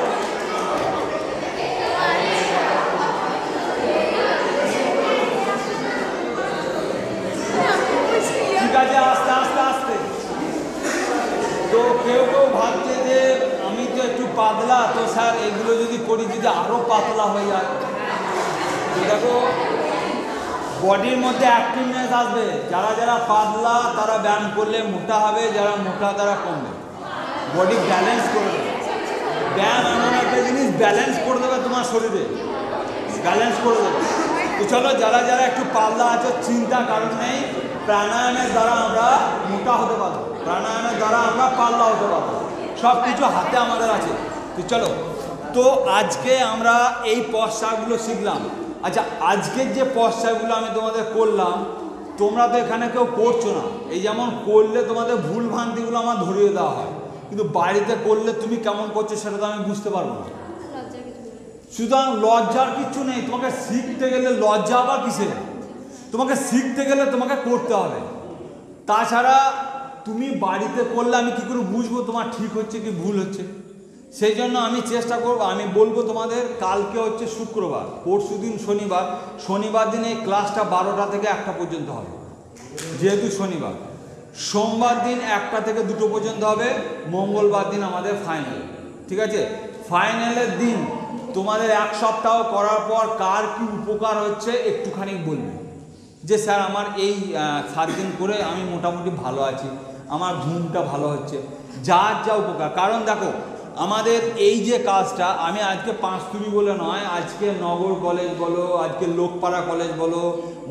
ঠিক আছে, আস্তে আস্তে আস্তে। তো কেউ কেউ ভাবছে যে আমি তো একটু পাতলা, তো স্যার এগুলো যদি করি যদি আরো পাতলা হয়ে যায়। দেখো বডির মধ্যে অ্যাক্টিভনেস আসবে। যারা যারা পাতলা তারা ব্যায়াম করলে মোটা হবে, যারা মোটা তারা কমবে। বডি ব্যালেন্স করে দেবে। ব্যায়াম এমন একটা জিনিস, ব্যালেন্স করে দেবে তোমার শরীরে, ব্যালেন্স করে দেবে। তো চলো, যারা যারা একটু পাতলা আছে চিন্তা কারণ নেই, প্রাণায়ামের দ্বারা আমরা মোটা হতে পারবো, প্রাণায়ামের দ্বারা আমরা পাতলা হতে পারবো, সব কিছু হাতে আমাদের আছে। তো চলো, তো আজকে আমরা এই পশ্চাৎগুলো শিখলাম। আচ্ছা, আজকের যে পশ্চাৎগুলো আমি তোমাদের করলাম, তোমরা তো এখানে কেউ করছো না। এই যেমন করলে তোমাদের ভুল ভ্রান্তিগুলো আমার ধরিয়ে দেওয়া হয়, কিন্তু বাড়িতে করলে তুমি কেমন করছো সেটা তো আমি বুঝতে পারবো না। সুতরাং লজ্জার কিচ্ছু নেই। তোমাকে শিখতে গেলে লজ্জা আবার কিসে? তোমাকে শিখতে গেলে তোমাকে করতে হবে। তাছাড়া তুমি বাড়িতে করলে আমি কি করে বুঝবো তোমার ঠিক হচ্ছে কি ভুল হচ্ছে? সেই জন্য আমি চেষ্টা করবো, আমি বলবো তোমাদের, কালকে হচ্ছে শুক্রবার, পরশু দিন শনিবার। শনিবার দিন এই ক্লাসটা 12টা থেকে 1টা পর্যন্ত হবে, যেহেতু শনিবার। সোমবার দিন 1টা থেকে 2টো পর্যন্ত হবে। মঙ্গলবার দিন আমাদের ফাইনাল, ঠিক আছে? ফাইনালের দিন তোমাদের 1 সপ্তাহ করার পর কার কি উপকার হচ্ছে একটুখানি বলবে যে স্যার আমার এই 7 দিন করে আমি মোটামুটি ভালো আছি, আমার ঘুমটা ভালো হচ্ছে, যার যা উপকার। কারণ দেখো, আমাদের এই যে কাজটা আমি আজকে পাঁচতুরি বলে নয়, আজকে নগর কলেজ বলো, আজকে লোকপাড়া কলেজ বলো,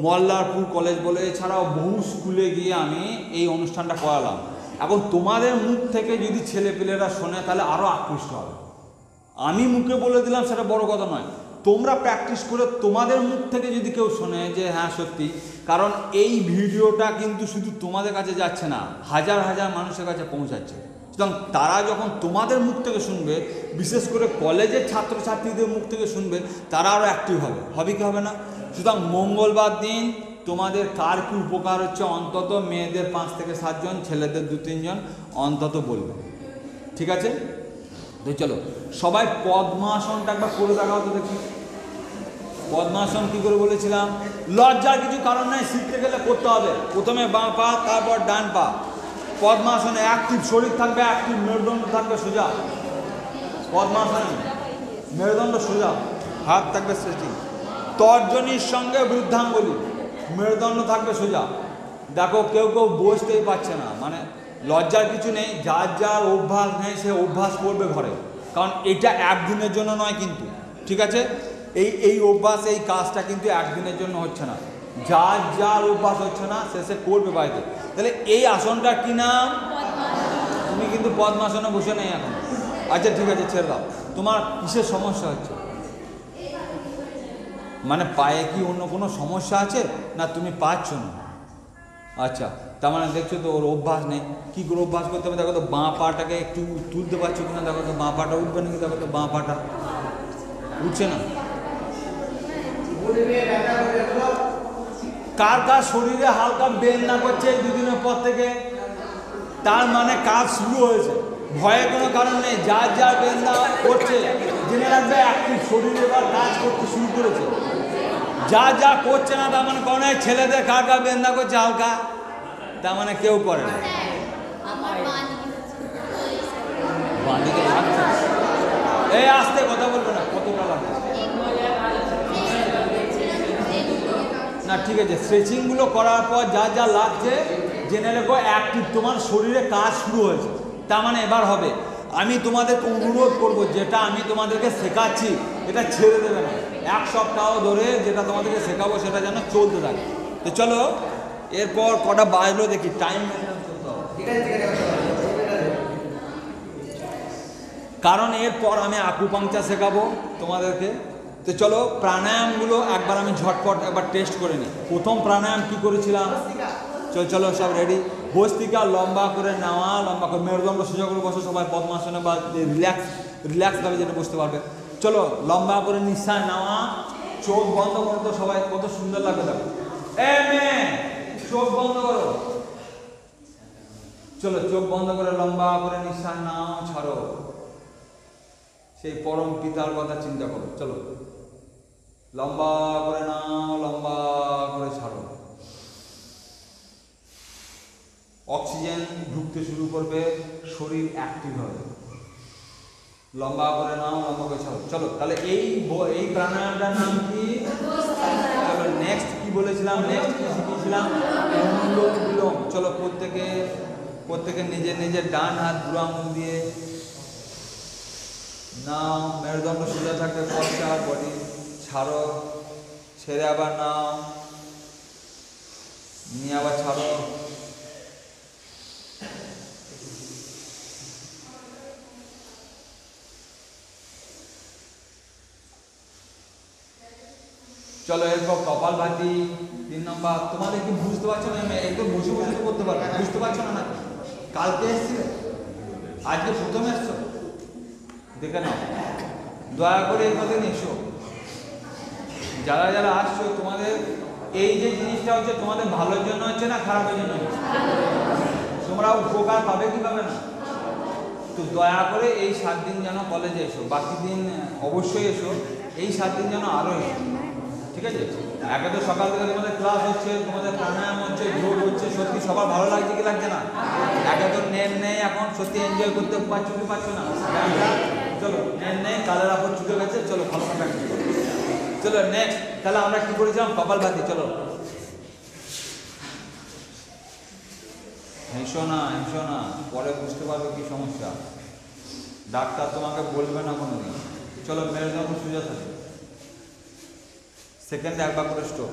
মল্লারপুর কলেজ বলো, এছাড়াও বহু স্কুলে গিয়ে আমি এই অনুষ্ঠানটা করালাম। এখন তোমাদের মুখ থেকে যদি ছেলেপেলেরা শোনে তাহলে আরও আকৃষ্ট হবে। আমি মুখে বলে দিলাম সেটা বড় কথা নয়, তোমরা প্র্যাকটিস করে তোমাদের মুখ থেকে যদি কেউ শোনে যে হ্যাঁ সত্যি, কারণ এই ভিডিওটা কিন্তু শুধু তোমাদের কাছে যাচ্ছে না, হাজার হাজার মানুষের কাছে পৌঁছাচ্ছে। সুতরাং তারা যখন তোমাদের মুখ থেকে শুনবে, বিশেষ করে কলেজের ছাত্রছাত্রীদের মুখ থেকে শুনবে, তারা আরও অ্যাক্টিভ হবে কি হবে না? সুতরাং মঙ্গলবার দিন তোমাদের কার কি উপকার হচ্ছে অন্তত মেয়েদের 5 থেকে 7 জন, ছেলেদের 2-3 জন অন্তত বলবে, ঠিক আছে? তো চলো সবাই পদ্মাসনটা একবার করে দেখাও তো দেখি। পদ্মাসন কী করে বলেছিলাম? লজ্জার কিছু কারণ নাই, শিখতে গেলে করতে হবে। প্রথমে বাঁ পা, তারপর ডান পা। পদ্মাসনে অ্যাক্টিভ শরীর থাকবে, অ্যাক্টিভ মেরুদণ্ড থাকবে সোজা। পদ্মাসনে মেরুদণ্ড সোজা, হাত থাকবে স্ট্রেচিং, তর্জনীর সঙ্গে বৃদ্ধাঙ্গুলি, মেরুদণ্ড থাকবে সোজা। দেখো কেউ কেউ বসতেই পারছে না, মানে লজ্জার কিছু নেই, যার যার অভ্যাস নেই সে অভ্যাস করবে ঘরে, কারণ এটা একদিনের জন্য নয় কিন্তু, ঠিক আছে? এই অভ্যাস, এই কাজটা কিন্তু একদিনের জন্য হচ্ছে না, যার যার অভ্যাস হচ্ছে না সে করবে বাড়িতে। তাহলে এই আসনটার কী নাম? তুমি কিন্তু পদ্মাসনে বসে নেই এখন। আচ্ছা ঠিক আছে, ছেড়ে দাও। তোমার কিসের সমস্যা হচ্ছে? মানে পায়ে কি অন্য কোনো সমস্যা আছে, না তুমি পাচ্ছ না? আচ্ছা, তার মানে দেখছো তো ওর অভ্যাস নেই। কী করে অভ্যাস করতে হবে? দেখো তো বাঁ পাটাকে একটু তুলতে পারছো কিনা, দেখো তো বাঁ পাটা উঠবে নাকি, দেখো তো বাঁ পাটা উঠছে না। কার কার শরীরে হালকা বেদনা করছে এই 2 দিনের পর থেকে, তার মানে কাজ শুরু হয়েছে। ভয়ের কোনো কারণ নেই, যার যার বেদনা করছে জেনে রাখবে অ্যাক্টিভ শরীরে এবার কাজ করতে শুরু করেছে। যা যা করছে না তার মানে কোনো ছেলেদের কার কার বেদনা করছে হালকা, তার মানে কেউ করে না। বাঁদিকে লাগছে, এই আস্তে কথা বলবে না, কতটা লাগছে না, ঠিক আছে। স্ট্রেচিংগুলো করার পর যা যা লাগছে জেনে রেখো অ্যাক্টিভ তোমার শরীরে কাজ শুরু হয়েছে, তার মানে এবার হবে। আমি তোমাদেরকে অনুরোধ করব, যেটা আমি তোমাদেরকে শেখাচ্ছি এটা ছেড়ে দেবে না, 1 সপ্তাহ ধরে যেটা তোমাদেরকে শেখাবো সেটা যেন চলতে থাকে। তো চলো এরপর কটা বাজলো দেখি, টাইম মেনটেন করতে হবে, কারণ এরপর আমি আকুপাংচার শেখাবো তোমাদেরকে। তো চলো প্রাণায়ামগুলো একবার আমি ঝটপট একবার টেস্ট করে নিই। প্রথম প্রাণায়াম কি করেছিলাম? চলো সব রেডি। ভস্ত্রিকা লম্বা করে নেওয়া, লম্বা করে মেরুদণ্ড সোজা করে বসো সবাই পদ্মাসনে, বা রিল্যাক্সভাবে যেটা বসতে পারবে। চলো লম্বা করে নিঃশ্বাস নেওয়া, চোখ বন্ধ করো তো সবাই, কত সুন্দর লাগবে দেখো। চোখ বন্ধ করো, চলো চোখ বন্ধ করে লম্বা করে নিঃশ্বাস নাও, ছাড়ো। সেই পরম পিতার কথা চিন্তা করো। চলো লম্বা করে নাও, লম্বা করে ছাড়ো। অক্সিজেন ঢুকতে শুরু করবে, শরীর অ্যাক্টিভ হবে। লম্বা করে নাও, লম্বা করে ছাড়ো। চলো তাহলে এই প্রাণায়ামটার নাম কি? চলো নেক্সট কি বলেছিলাম, নেক্সট কি শিখিয়েছিলাম? অনুলোম বিলোম। চলো প্রত্যেকে নিজের নিজের ডান হাত বুড়ো আঙুল দিয়ে নাও, মেরুদণ্ড সোজা থাকবে, পশ্চাৎ বডি ছাড়ো, ছেড়ে আবার নাও, নিয়ে আবার ছাড়ো। চলো এরপর কপাল ভাতি 3 নম্বর। তোমাদের কি বুঝতে পারছো না? একদম বসে বসে তো করতে পারবে, বুঝতে পারছো না? নাকি কালকে এসছিলে, আজকে প্রথমে এসছো? দেখে নাও, দয়া করে এই কদিন এসো। যারা যারা আসছো তোমাদের এই যে জিনিসটা হচ্ছে তোমাদের ভালোর জন্য হচ্ছে না খারাপের জন্য হচ্ছে? তোমরা উপকার পাবে কি পাবে না? তো দয়া করে এই 7 দিন যেন কলেজে এসো, বাকি দিন অবশ্যই এসো, এই 7 দিন যেন আরও এসো, ঠিক আছে? একে তো সকাল থেকে তোমাদের ক্লাস হচ্ছে, তোমাদের প্রাণায়াম হচ্ছে, যোগ হচ্ছে, সত্যি সবার ভালো লাগছে কি লাগছে না? একে তো নেই এখন, সত্যি এনজয় করতে পারছো কি পারছো না? চলো নেই, কালের আপর ছুটে গেছে, চলো ভালো প্র্যাকটিস করো। চলো নেক্সট, তাহলে আমরা কি করেছিলাম? কপাল ভাতি। চলো হেসো না, পরে বুঝতে পারবে কি সমস্যা। ডাক্তার তোমাকে বলবে না কোনোদিন। চলো মেরে দেবো সোজা থাকে, সেকেন্ডে একবার করে স্ট্রোক।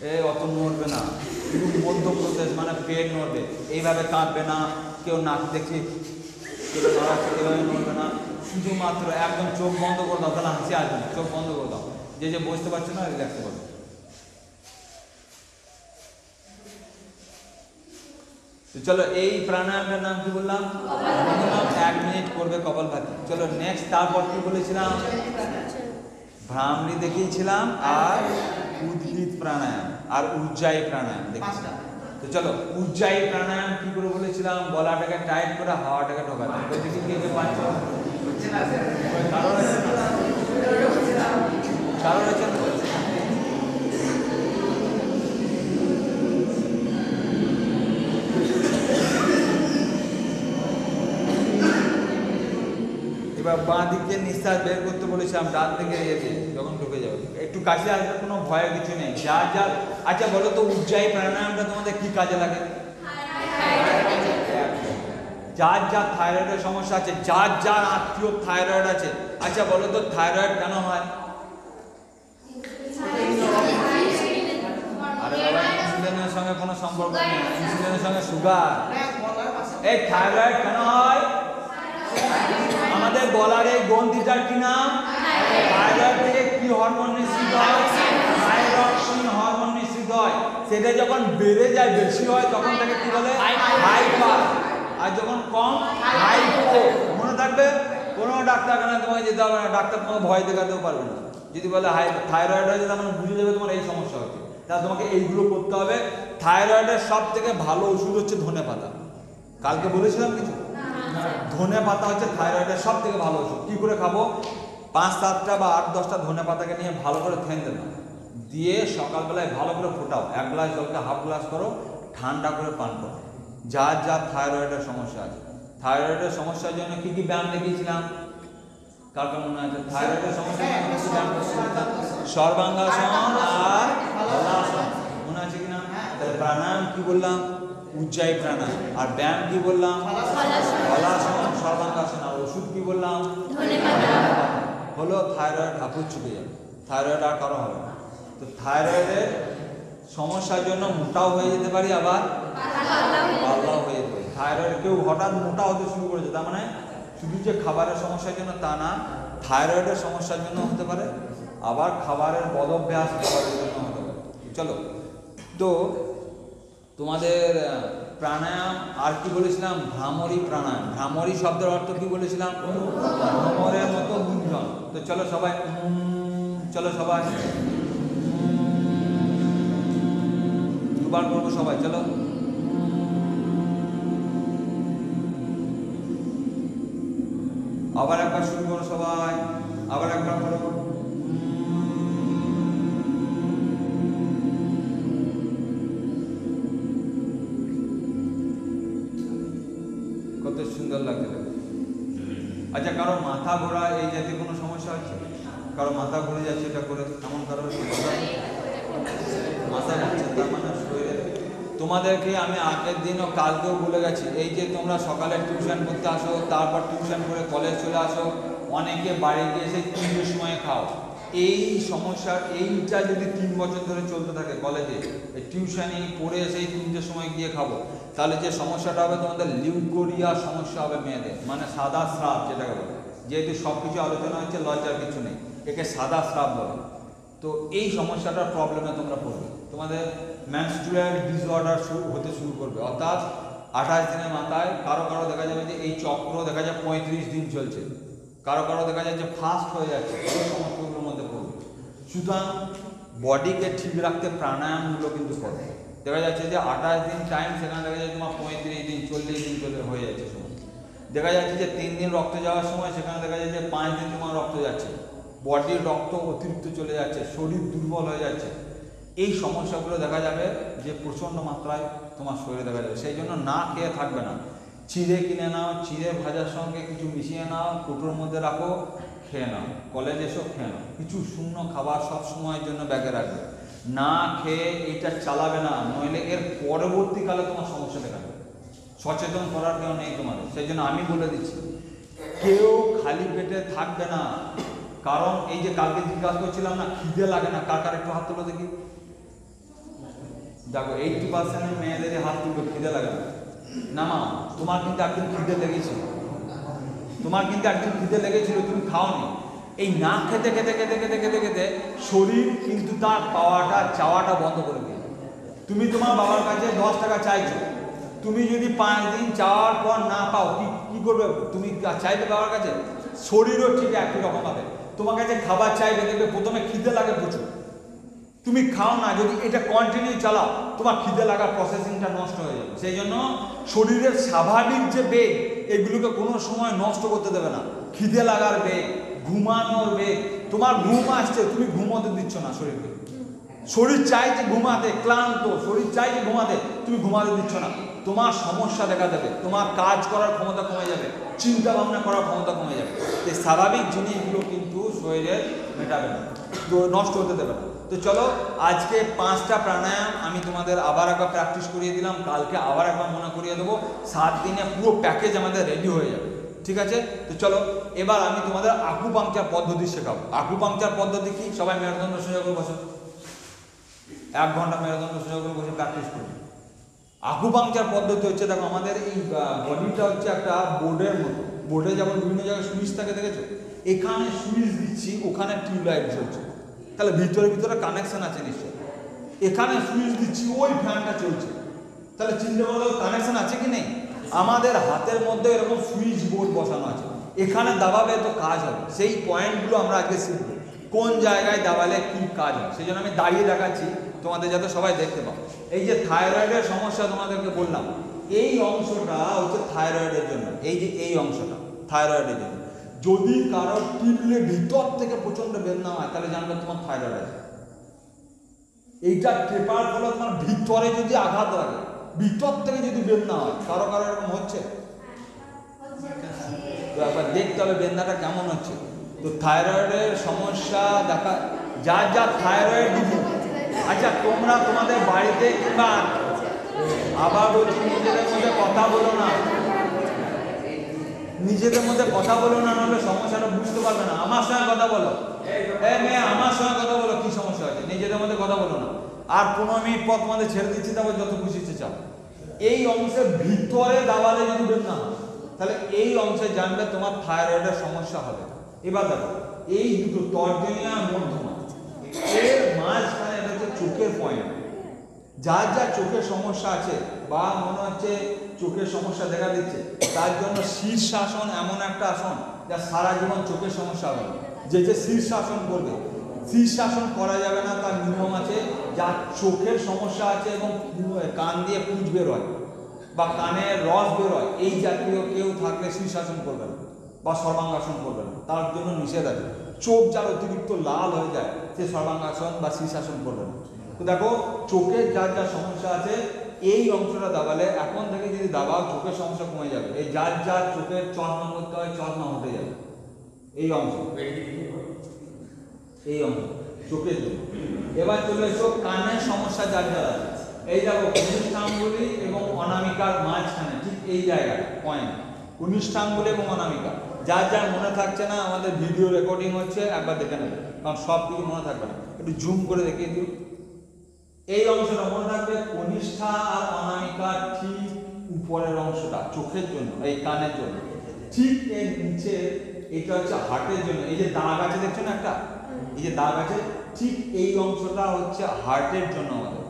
এই অত নড়বে না, শুধু মধ্যপ্রদেশ মানে পেট নড়বে, এইভাবে কাঁপবে না, কেউ নাক দেখে কেউ নড়াচ্ছে এভাবে নড়বে না, শুধুমাত্র একদম চোখ বন্ধ করে দাও, তাহলে হাসি আসবে না, চোখ বন্ধ করে দাও। যে যে বুঝতে পারছো না রিল্যাক্স করো। চলো এই প্রাণায়ামের নাম কি বললাম? মিনিমাম 1 মিনিট করবে কপালভাতি। চলো নেক্সট, তারপর কি বলেছিলাম? ভ্রামরি দেখিয়েছিলাম, আর উদ্ভিদ প্রাণায়াম আর উজ্জায়ী প্রাণায়াম দেখেছিলাম। তো চলো উজ্জায়ী প্রাণায়াম কি করে বলেছিলাম? গলাটাকে টাইট করে হাওয়াটাকে ঢোকাতে। দেখি কে কে পাচ্ছ? কারণ আছে এবার বাঁ দিকে নিঃশ্বাস বের করতে বলেছিলাম, ডান দিকে এসে যখন ঢুকে যাবে একটু কাছে আসবে, কোনো ভয়ের কিছু নেই। যার যার আচ্ছা বলো তো উজ্জায়ী প্রাণায়ামটা তোমাদের কি কাজে লাগে? যার যার থাইরয়েডের সমস্যা আছে, যার যার আত্মীয় থাইরয়েড আছে, আচ্ছা বলো তো থাইরয়েড কেন হয়? আরে বাবা ইনসুলিনের সঙ্গে কোনো সম্পর্ক নেই, ইনসুলিনের সঙ্গে সুগার। এই থাইরয়েড কেন হয়? আমাদের গলার এই গ্রন্থিটার কি নাম? থাইরয়েড থেকে কি হরমোন নিঃসৃত হয়? থাইরক্সিন হরমোন নিঃসৃত হয়। সেটা যখন বেড়ে যায়, বেশি হয়, তখন তাকে কি বলে? হাইপার। আর যখন কম, হাইপো। মনে থাকবে, কোনো ডাক্তারখানা তোমাকে যেতে হবে না, ডাক্তার তোমাকে ভয় দেখাতেও পারবে না। যদি বলে থাইরয়েড হয়েছে, তার মানে বুঝে যাবে তোমার এই সমস্যা হচ্ছে, তাহলে তোমাকে এইগুলো করতে হবে। থাইরয়েডের সব থেকে ভালো ওষুধ হচ্ছে ধনে পাতা। কালকে বলেছিলাম কিছু? ধনে পাতা হচ্ছে থাইরয়েডের সব থেকে ভালো ওষুধ। কি করে খাবো? 5-7টা বা 8-10টা ধনে পাতাকে নিয়ে ভালো করে থেন দেবে, দিয়ে সকালবেলায় ভালো করে ফোটাও, 1 গ্লাস জলকে হাফ গ্লাস করো, ঠান্ডা করে পান করো। যার যার থাইরয়েডের সমস্যা আছে, থাইরয়েডের সমস্যার জন্য কি কি ব্যায়াম দেখিয়েছিলাম? কার মনে আছে? থাইরয়েডের সমস্যা সর্বাঙ্গাসন আর হলাসন, মনে আছে কিনা? তাহলে প্রাণায়াম কি বললাম? উজ্জায়ী প্রাণায়াম। আর ব্যায়াম কি বললাম? হলাসন, সর্বাঙ্গাসন। আর ওষুধ কি বললাম? হলো থাইরয়েড হাঁপুর ছুটে যাবে, থাইরয়েড আর কারো হবে না। তো থাইরয়েডের সমস্যার জন্য মোটাও হয়ে যেতে পারি, আবার পাতলাও হয়ে যেতে পারি। থাইরয়েড কেউ হঠাৎ মোটা হতে শুরু করেছে, তার মানে শুধু যে খাবারের সমস্যার জন্য তা না, থাইরয়েডের সমস্যার জন্য হতে পারে, আবার খাবারের বদভ্যাস খাবারের জন্য হতে পারে। চলো, তো তোমাদের প্রাণায়াম আর কি বলেছিলাম? ভ্রামরী প্রাণায়াম। ভ্রামরী শব্দের অর্থ কি বলেছিলাম? ভ্রমরের মতো গুঞ্জন। তো চলো সবাই, চলো সবাই দুবার করবো সবাই, চলো। আবার একবার শুরু করো সবাই, আবার একবার করো। কত সুন্দর লাগছে। আচ্ছা কারো মাথা ঘোরা এই জাতীয় কোনো সমস্যা হচ্ছে? কারো মাথা ঘুরে যাচ্ছে এটা করে, এমন কারো মাথা ঘুরছে, তার মানে শরীরে। তোমাদেরকে আমি আগের দিনও কালকেও বলে গেছি, এই যে তোমরা সকালে টিউশন করতে আসো, তারপর টিউশন করে কলেজ চলে আসো, অনেকে বাড়ি গিয়ে এসে 3টের সময় খাও। এই সমস্যার এইটা যদি 3 বছর ধরে চলতে থাকে, কলেজে টিউশনি পড়ে এসে 3টের সময় গিয়ে খাবো, তাহলে যে সমস্যাটা হবে তোমাদের লিউকোরিয়া সমস্যা হবে মেয়েদের, মানে সাদা স্রাব যেটাকে বলে। যেহেতু সব কিছু আলোচনা হচ্ছে, লজ্জার কিছু নেই, একে সাদা স্রাব বলে। তো এই সমস্যাটার প্রবলেমে তোমরা পড়বে, তোমাদের মেনস্ট্রুয়াল ডিসঅর্ডার হতে শুরু করবে, অর্থাৎ 28 দিনের মাথায় কারো কারো দেখা যাবে যে এই চক্র দেখা যায় 35 দিন চলছে, কারো কারো দেখা যায় যে ফাস্ট হয়ে যাচ্ছে। এই সমস্যাগুলোর মধ্যে পড়বে। সুতরাং বডিকে ঠিক রাখতে প্রাণায়ামগুলো কিন্তু করবে। দেখা যাচ্ছে যে 28 দিন টাইম, সেখানে দেখা যাচ্ছে তোমার 35 দিন 40 দিন চলে হয়ে যাচ্ছে সময়। দেখা যাচ্ছে যে 3 দিন রক্ত যাওয়ার সময়, সেখানে দেখা যাচ্ছে যে 5 দিন তোমার রক্ত যাচ্ছে, বডির রক্ত অতিরিক্ত চলে যাচ্ছে, শরীর দুর্বল হয়ে যাচ্ছে। এই সমস্যাগুলো দেখা যাবে যে প্রচণ্ড মাত্রায় তোমার শরীরে দেখা যাবে। সেই জন্য না খেয়ে থাকবে না, চিড়ে কিনে নাও, চিড়ে ভাজার সঙ্গে কিছু মিশিয়ে নাও, কুটোর মধ্যে রাখো, খেয়ে নাও, কলেজে এসো খেয়ে নাও। কিছু শূন্য খাবার সব সময়ের জন্য ব্যাগে রাখবে, না খেয়ে এইটা চালাবে না, নইলে এর পরবর্তীকালে তোমার সমস্যা দেখা যাবে। সচেতন করার কেউ নেই তোমাদের, সেই জন্য আমি বলে দিচ্ছি কেউ খালি পেটে থাকবে না। কারণ এই যে কালকে জিজ্ঞাসা করছিলাম না খিদে লাগে না, কার কার একটু হাত তুলো দেখি। দেখো 80% মেয়েদের হাত তুলবে, খিদে লাগে না। না মা, তোমার কিন্তু একদিন খিদে লেগেছিল, তোমার কিন্তু একদিন খিদে লেগেছিল, তুমি খাওনি। এই না খেতে খেতে খেতে খেতে খেতে খেতে শরীর কিন্তু তার পাওয়াটা চাওয়াটা বন্ধ করে দিয়ে, তুমি তোমার বাবার কাছে 10 টাকা চাইছো, তুমি যদি 5 দিন চাওয়ার পর না পাও কি করবে? তুমি চাইবে বাবার কাছে? শরীরও ঠিক একই রকম হবে, তোমার কাছে খাবার চাইবে, দেখবে প্রথমে খিদে লাগে প্রচুর, তুমি খাও না, যদি এটা কন্টিনিউ চালাও তোমার খিদে লাগার প্রসেসিংটা নষ্ট হয়ে যাবে। সেই জন্য শরীরের স্বাভাবিক যে বেগ এগুলোকে কোনো সময় নষ্ট করতে দেবে না। খিদে লাগার বেগ, ঘুমানোর বেগ, তোমার ঘুম আসছে তুমি ঘুমোতে দিচ্ছ না শরীরকে, শরীর চাইছে ঘুমাতে, ক্লান্ত শরীর চাইছে ঘুমাতে, তুমি ঘুমাতে দিচ্ছ না, তোমার সমস্যা দেখা দেবে, তোমার কাজ করার ক্ষমতা কমে যাবে, চিন্তা ভাবনা করার ক্ষমতা কমে যাবে। এই স্বাভাবিক জিনিসগুলো কিন্তু শরীরের মেটাবে না, নষ্ট হতে দেবে না। তো চলো আজকে 5টা প্রাণায়াম আমি তোমাদের আবার একবার প্র্যাকটিস করিয়ে দিলাম, কালকে আবার একবার মনে করিয়ে দেবো, 7 দিনে পুরো প্যাকেজ আমাদের রেডি হয়ে যাবে, ঠিক আছে? তো চলো এবার আমি তোমাদের আকুপাংচার পদ্ধতি শেখাবো। আকুপাংচার পদ্ধতি কি? সবাই মেরুদণ্ড সোজা করে বসো, 1 ঘন্টা মেরুদণ্ড সোজা করে বসে প্র্যাকটিস করবে। আকুপাংচার পদ্ধতি হচ্ছে, দেখো আমাদের এই বডিটা হচ্ছে একটা বোর্ডের মতো, বোর্ডে যেমন বিভিন্ন জায়গায় সুইচ থাকে দেখেছো, এখানে সুইচ দিচ্ছি, ওখানে টিউবলাইট জ্বলছে, তাহলে ভিতরে ভিতরে কানেকশন আছে নিশ্চয়। এখানে সুইচ দিচ্ছি, ওই ফ্যানটা চলছে, তাহলে চিন্তা করলে কানেকশন আছে কি নেই? আমাদের হাতের মধ্যে এরকম সুইচ বোর্ড বসানো আছে, এখানে দাবাবে তো কাজ হবে। সেই পয়েন্টগুলো আমরা আগে শিখবো, কোন জায়গায় দাবালে কি কাজ হয়। সেই জন্য আমি দাঁড়িয়ে দেখাচ্ছি তোমাদের, যাতে সবাই দেখতে পাও। এই যে থাইরয়েডের সমস্যা তোমাদেরকে বললাম, এই অংশটা হচ্ছে থাইরয়েডের জন্য, এই যে এই অংশটা থাইরয়েডের জন্য। যদি কারো টিপলে ভিতর থেকে প্রচন্ড বেদনা হয়, তাহলে জানবে তোমার থাইরয়েড আছে। এইটা টেপার ফলে তোমার ভিতরে যদি আঘাত লাগে, ভিতর থেকে যদি বেদনা হয়, কারো কারো এরকম হচ্ছে, তো একবার দেখতে হবে বেদনাটা কেমন হচ্ছে। তো থাইরয়েডের সমস্যা দেখা, যার যার থাইরয়েড ডিজিজ, আচ্ছা তোমরা তোমাদের বাড়িতে কিংবা, আবার বলছি নিজেদের মধ্যে কথা বলো না, নিজেদের মধ্যে কথা বলো না, নাহলে সমস্যাটা বুঝতে পারবে না। আমার সঙ্গে কথা বলো, মেয়ে আমার সঙ্গে কথা বলো, কি সমস্যা হচ্ছে, নিজেদের মধ্যে কথা বলো না। আর 15 মিনিট পর তোমাদের ছেড়ে দিচ্ছি, তারপর যত খুশি ইচ্ছে চাও। এই অংশের ভিতরে দাবালে যদি বেদনা হয়, তাহলে এই অংশে জানবে তোমার থাইরয়েডের সমস্যা হবে। এবার দেখো এই দুটো তর্জনী আর মধ্যমা, এর মাঝখানে এটা হচ্ছে চোখের পয়েন্ট। যার যার চোখের সমস্যা আছে বা মনে হচ্ছে চোখের সমস্যা দেখা দিচ্ছে, তার জন্য শীর্ষাসন এমন একটা আসন যা সারা জীবন চোখের সমস্যা হবে। যে শীর্ষাসন করবে, শীর্ষাসন করা যাবে না, তার নিয়ম আছে। যার চোখের সমস্যা আছে এবং কান দিয়ে পুঁজ বেরোয় বা কানের রস বেরোয়, এই জাতীয় কেউ থাকলে শীর্ষাসন করবে না বা সর্বাঙ্গাসন করবে না, তার জন্য নিষেধ আছে। চোখ যার অতিরিক্ত লাল হয়ে যায়, সে সর্বাঙ্গাসন বা শীর্ষাসন করবে না। তো দেখো চোখের যার যার সমস্যা আছে, এই অংশটা দাবালে, এখন থেকে যদি দাবাও চোখের সমস্যা কমে যাবে। এই যার যার চোখের চশমা করতে হয়, চশমা উঠে যাবে। এই অংশ, এই অংশ চোখের জন্য। এবার চলে এসো কানের সমস্যা যার যার আছে, এই দেখো কনিষ্ঠাঙ্গুলি এবং অনামিকার মাঝখানে ঠিক এই জায়গায় পয়েন্ট, কনিষ্ঠাঙ্গুলি এবং অনামিকা। যার যার মনে থাকছে না, আমাদের ভিডিও রেকর্ডিং হচ্ছে, একবার দেখে নেবে, কারণ সব কিছু মনে থাকবে না, একটু জুম করে দেখিয়ে দিও। এই অংশটা মনে রাখবে, কনিষ্ঠা আর অনামিকার ঠিক উপরের অংশটা চোখের জন্য, এই কানের জন্য। ঠিক এর নিচে এটা হচ্ছে হার্টের জন্য। এই যে দাগ আছে দেখছো না একটা, এই যে দাগ আছে, ঠিক এই অংশটা হচ্ছে হার্টের জন্য আমাদের,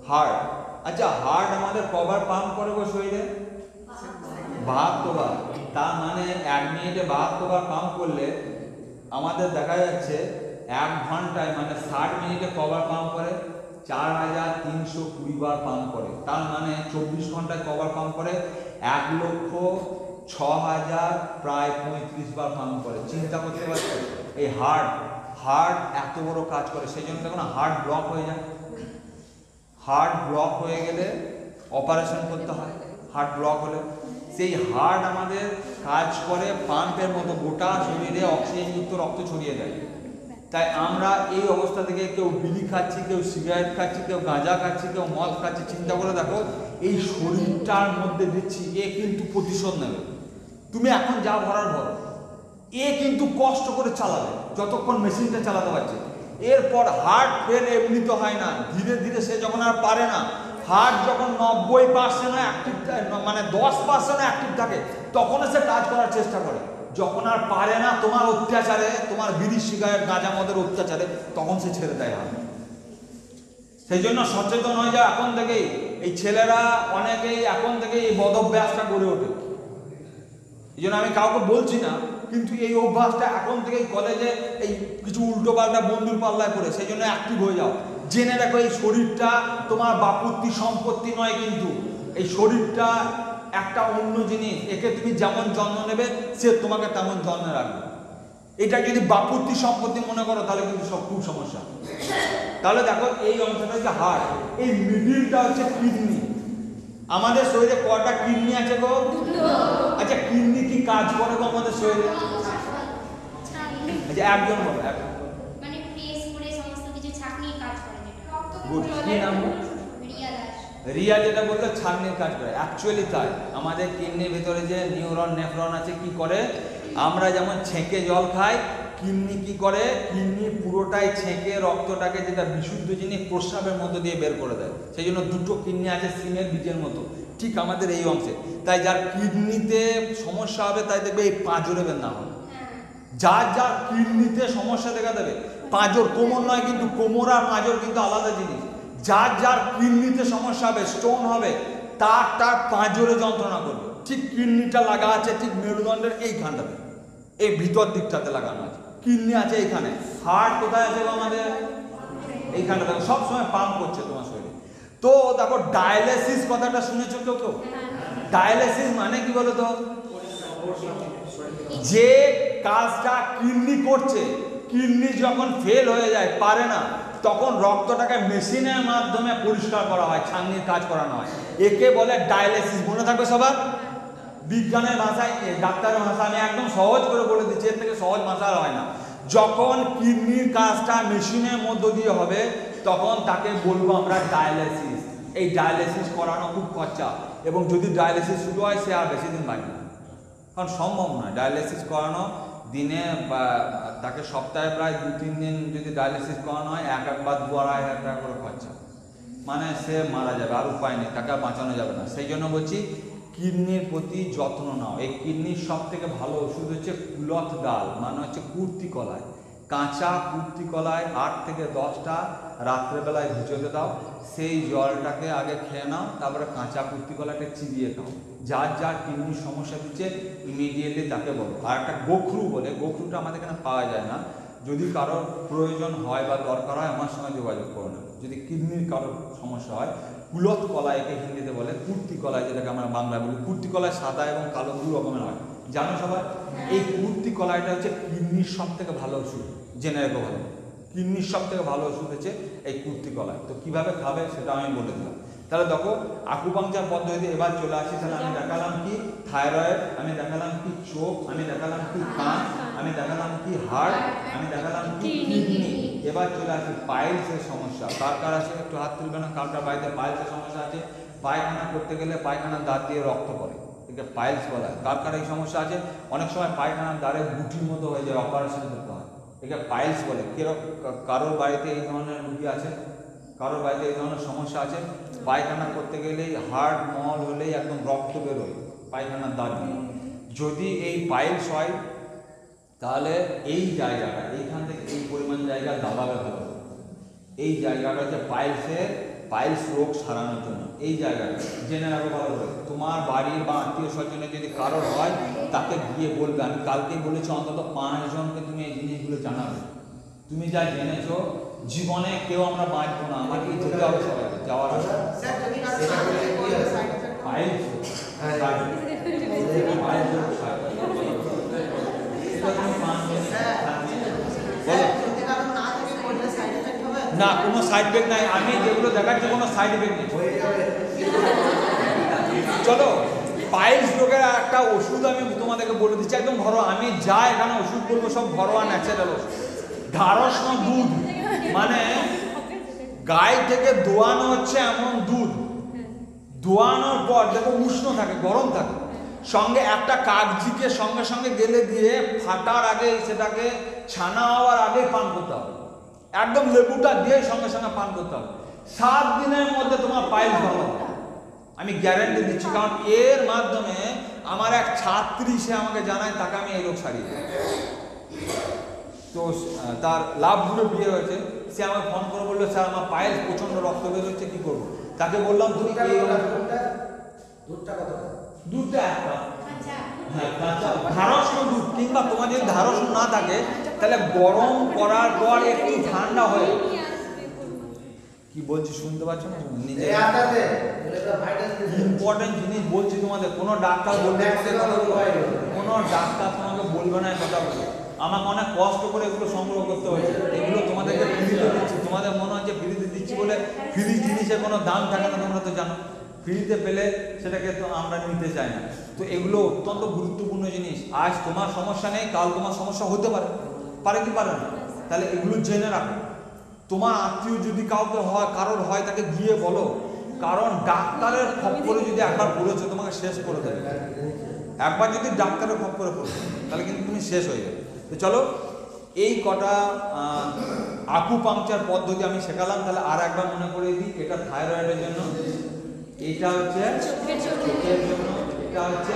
হার্ট। আচ্ছা হার্ট আমাদের কবার পাম্প করে গো শরীরে? 72 বার। তার মানে 1 মিনিটে 72 বার পাম্প করলে আমাদের দেখা যাচ্ছে 1 ঘন্টায় মানে 60 মিনিটে কবার পাম্প করে? 4320 বার পাম্প করে। তার মানে 24 ঘন্টায় কবার পাম্প করে? 1,06,000 প্রায় 35 বার পাম্প করে। চিন্তা করতে পারছো? এই হার্ট এত বড় কাজ করে। সেই জন্য দেখো না, হার্ট ব্লক হয়ে যায়। হার্ট ব্লক হয়ে গেলে অপারেশন করতে হয়। হার্ট ব্লক হলে সেই হার্ট আমাদের কাজ করে পাম্পের মতো, গোটা শরীরে অক্সিজেনযুক্ত রক্ত ছড়িয়ে দেয়। তাই আমরা এই অবস্থা থেকে কেউ বিড়ি খাচ্ছি, কেউ সিগারেট খাচ্ছি, কেউ গাঁজা খাচ্ছি, কেউ মদ খাচ্ছি, চিন্তা করে দেখো এই শরীরটার মধ্যে দিচ্ছি, এ কিন্তু প্রতিশোধ নেবে। তুমি এখন যা ভরার ভরো, এ কিন্তু কষ্ট করে চালাবে যতক্ষণ মেশিনটা চালাতে পারছে। এরপর হার্ট ফেল এমনি তো হয় না, ধীরে ধীরে সে যখন আর পারে না, হার্ট যখন 90% অ্যাক্টিভ, মানে 10% অ্যাক্টিভ থাকে, তখন সে কাজ করার চেষ্টা করে। যখন আর পারে না তোমার অত্যাচারে, তোমার বিড়ি সিগারেট গাঁজা মদের অত্যাচারে, তখন সে ছেড়ে দেয় হাত। সেই জন্য সচেতন হয়ে যায় এখন থেকেই। এই ছেলেরা অনেকেই এখন থেকেই এই বদভ্যাসটা গড়ে ওঠে। এই জন্য আমি কাউকে বলছি না, কিন্তু এই অভ্যাসটা এখন থেকেই কলেজে এই কিছু উল্টো পাল্টা বন্ধুর পাল্লায় পড়ে, সেই জন্য অ্যাক্টিভ হয়ে যাও। জেনে রাখো এই শরীরটা তোমার বাপুত্তি সম্পত্তি নয়, কিন্তু এই শরীরটা একটা অন্য জিনিস। একে তুমি যেমন যত্ন নেবে, সে তোমাকে তেমন যত্ন রাখবে। এটা যদি বাপুত্তি সম্পত্তি মনে করো, তাহলে কিন্তু সব খুব সমস্যা। তাহলে দেখো এই অংশটা হচ্ছে হার্ট, এই মিডিলটা হচ্ছে কিডনি। আমাদের শরীরে কটা কিডনি আছে গো? আচ্ছা, কিডনি কি কাজ করে গো আমাদের শরীরে? আচ্ছা, একজন বলো। মানে প্রেস করে সমস্ত কিছু ছাঁকনির কাজ করে। গুড। কি নাম? রিয়া যেটা বললো ছাঁকনির কাজ করে, অ্যাকচুয়ালি তাই। আমাদের কিডনির ভিতরে যে নিউরন নেফ্রন আছে কি করে, আমরা যেমন ছেঁকে জল খাই, কিডনি কি করে, কিডনি পুরোটাই ছেঁকে রক্তটাকে, যেটা বিশুদ্ধ জিনিস, প্রস্রাবের মধ্য দিয়ে বের করে দেয়। সেই জন্য দুটো কিডনি আছে সিমের বীজের মতো, ঠিক আমাদের এই অংশে। তাই যার কিডনিতে সমস্যা হবে, তাই দেখবে এই পাঁজরে বেদনা হবে। যার যার কিডনিতে সমস্যা দেখা দেবে, পাঁজর, কোমর নয় কিন্তু, কোমর আর পাঁজর কিন্তু আলাদা জিনিস। যার যার কিডনিতে সমস্যা হবে, স্টোন হবে, তার পাঁজরে যন্ত্রণা করবে। ঠিক কিডনিটা লাগা আছে ঠিক মেরুদণ্ডের এইখানটাতে, এই ভিতর দিকটাতে লাগানো আছে। কিডনি আছে এইখানে। হার্ট কোথায় আছে আমাদের? এইখানটা। সবসময় পাম্প করছে তোমার শরীরে। তো দেখো, ডায়ালিসিস কথাটা শুনেছো কেউ কেউ? ডায়ালিসিস মানে কি বলো তো? যে কাজটা কিডনি করছে, কিডনি যখন ফেল হয়ে যায়, পারে না, তখন রক্তটাকে মেশিনের মাধ্যমে পরিষ্কার করা হয়, ছাঁকনির কাজ করানো হয়। একে বলে ডায়ালিসিস। মনে থাকবে সবার? বিজ্ঞানের ভাষায়, ডাক্তারের ভাষা, আমি একদম সহজ করে বলে দিচ্ছি, এর থেকে সহজ ভাষা হয় না। যখন কিডনির কাজটা মেশিনের মধ্য দিয়ে হবে, তখন তাকে বলবো আমরা ডায়ালিসিস। এই ডায়ালিসিস করানো খুব খরচা, এবং যদি ডায়ালিসিস শুরু হয়, সে আর বেশি দিন বাঁচবে না, কারণ সম্ভব নয় ডায়ালিসিস করানো। দিনে বা তাকে সপ্তাহে প্রায় 2-3 দিন যদি ডায়ালিসিস করানো হয়, একবার 2-2.5 টাকা করে খরচা, মানে সে মারা যাবে, আর উপায় নেই, তাকে আর বাঁচানো যাবে না। সেই জন্য বলছি কিডনির প্রতি যত্ন নাও। এই কিডনির সব থেকে ভালো ওষুধ হচ্ছে কুলথ ডাল, মানে হচ্ছে কুর্তি কলাই। কাঁচা কুর্তি কলাই 8 থেকে 10টা রাত্রেবেলায় ভিজোতে দাও, সেই জলটাকে আগে খেয়ে নাও, তারপরে কাঁচা কুর্তি কলাকে চিবিয়ে খাও। যার যার কিডনির সমস্যা দিচ্ছে, ইমিডিয়েটলি তাকে বলো। আর একটা গোখরু বলে, গোখরুটা আমাদের এখানে পাওয়া যায় না, যদি কারোর প্রয়োজন হয় বা দরকার হয়, আমার সঙ্গে যোগাযোগ করো না। যদি কিডনির কারোর সমস্যা হয়, কুলথ কলাই, একে হিন্দিতে বলে কুর্তি কলাই, যেটাকে আমরা বাংলায় বলি। কুর্তি কলাই সাদা এবং কালো 2 রকমের হয়, জানো সবাই? এই কুর্তি কলাইটা হচ্ছে কিডনির সব থেকে ভালো ওষুধ, জেনে রেখো ভালো। কিডনির সব থেকে ভালো ওষুধ হচ্ছে এই কুর্তি কলাই। তো কিভাবে খাবে সেটা আমি বলে দিলাম। তাহলে দেখো, আকুপাংচার পদ্ধতিতে এবার চলে আসি। তাহলে আমি দেখালাম কি থাইরয়েড, আমি দেখালাম কি চোখ, আমি দেখালাম কি কান, আমি দেখালাম কি হার্ট, আমি দেখালাম কি কিডনি। এবার চলে আসি পাইলসের সমস্যা। কার কার আছে একটু হাত তুলবে না? কার কার বাড়িতে পাইলসের সমস্যা আছে? পায়খানা করতে গেলে পায়খানার দাঁত দিয়ে রক্ত পড়ে, একে পাইলস বলা হয়। কার কার এই সমস্যা আছে? অনেক সময় পায়খানার দ্বারে গুটির মতো হয়ে যায়, অপারেশন করতে হয়, একে পাইলস বলে। কারোর বাড়িতে এই ধরনের রুগী আছে? কারোর বাড়িতে এই ধরনের সমস্যা আছে? পায়খানা করতে গেলেই, হার্ট মল হলেই একদম রক্ত বেরোয় পায়খানার দাঁত দিয়ে। যদি এই পাইলস হয়, তাহলে এই জায়গাটা, এইখান থেকে এই পরিমাণ জায়গা দাবাবে ভালো। এই জায়গাটা হচ্ছে পাইলস রোগ সারানোর জন্য। এই জায়গাটা জেনে রাখো ভালো করে। তোমার বাড়ির বা আত্মীয় স্বজনের যদি কারোর হয়, তাকে গিয়ে বলবে। আমি কালকেই বলেছি, অন্তত 5 জনকে তুমি এই জিনিসগুলো জানাবে। তুমি যা জেনেছো, জীবনে কেউ আমরা বাঁচবো না, আমাকে যেতে হবে সবাই যাওয়ার আগে। না, কোনো সাইড এফেক্ট নাই। আমি যেগুলো দেখাচ্ছি কোনো সাইড এফেক্ট নেই। চলো, পাইলস রোগের একটা ওষুধ আমি তোমাদেরকে বলে দিচ্ছি, একদম ঘরোয়া। আমি যা এখানে ওষুধ বলবো সব ঘরোয়া ন্যাচারাল ওষুধ। ধারস্ন দুধ মানে গাই থেকে দোয়ানো হচ্ছে এমন দুধ, দোয়ানোর পর দেখো উষ্ণ থাকে, গরম থাকে, সঙ্গে একটা কাগজিকে সঙ্গে সঙ্গে গেলে দিয়ে ফাটার আগে সেটাকে ছানা হওয়ার আগে পান করতে হবে, একদম লেবুটা দিয়ে সঙ্গে সঙ্গে পান করতে হবে। 7 দিনের মধ্যে তোমার পায়েস ভালো হবে, আমি গ্যারান্টি দিচ্ছি। কারণ এর মাধ্যমে আমার এক ছাত্রী সে আমাকে জানায়, তাকে আমি এই রোগ সারিয়ে দিই। তো তার লাভগুলো বিয়ে হয়েছে, সে আমাকে ফোন করে বললো স্যার আমার পায়েস প্রচন্ড রক্ত বের হচ্ছে, কি করবো? তাকে বললাম তুমি দুধটা একটা ধারস্ন দুধ, কিংবা তোমার যদি ধারস্ন না থাকে তাহলে গরম করার পর একটু ঠান্ডা হয়ে, কি বলছি শুনতে পাচ্ছ না? নিজে ইম্পর্টেন্ট জিনিস বলছি তোমাদের, কোনো ডাক্তার বলবে না, কোনো ডাক্তার তোমাকে বলবে না কথা বলে। আমাকে অনেক কষ্ট করে এগুলো সংগ্রহ করতে হয়েছে, এগুলো তোমাদেরকে ফ্রিতে দিচ্ছি। তোমাদের মনে হচ্ছে ফ্রিতে দিচ্ছি বলে, ফ্রি জিনিসের কোনো দাম থাকে না, তোমরা তো জানো। ফ্রিতে পেলে সেটাকে তো আমরা নিতে চাই না। তো এগুলো অত্যন্ত গুরুত্বপূর্ণ জিনিস। আজ তোমার সমস্যা নেই, কাল তোমার সমস্যা হতে পারে, পারে কি পারে না? তাহলে এগুলো জেনে রাখো। তোমার আত্মীয় যদি কাউকে হয়, কারোর হয়, তাকে গিয়ে বলো, কারণ ডাক্তারের খপ্পরে যদি একবার পড়েছো তোমাকে শেষ করে দেবে। একবার যদি ডাক্তারের খপ্পরে পড়েছো তাহলে কিন্তু তুমি শেষ হয়ে যাবে। তো চলো, এই কটা আকুপাংচার পদ্ধতি আমি শেখালাম, তাহলে আর একবার মনে করে দিই। এটা থাইরয়েডের জন্য, এটা হচ্ছে চোখের জন্য, এটা হচ্ছে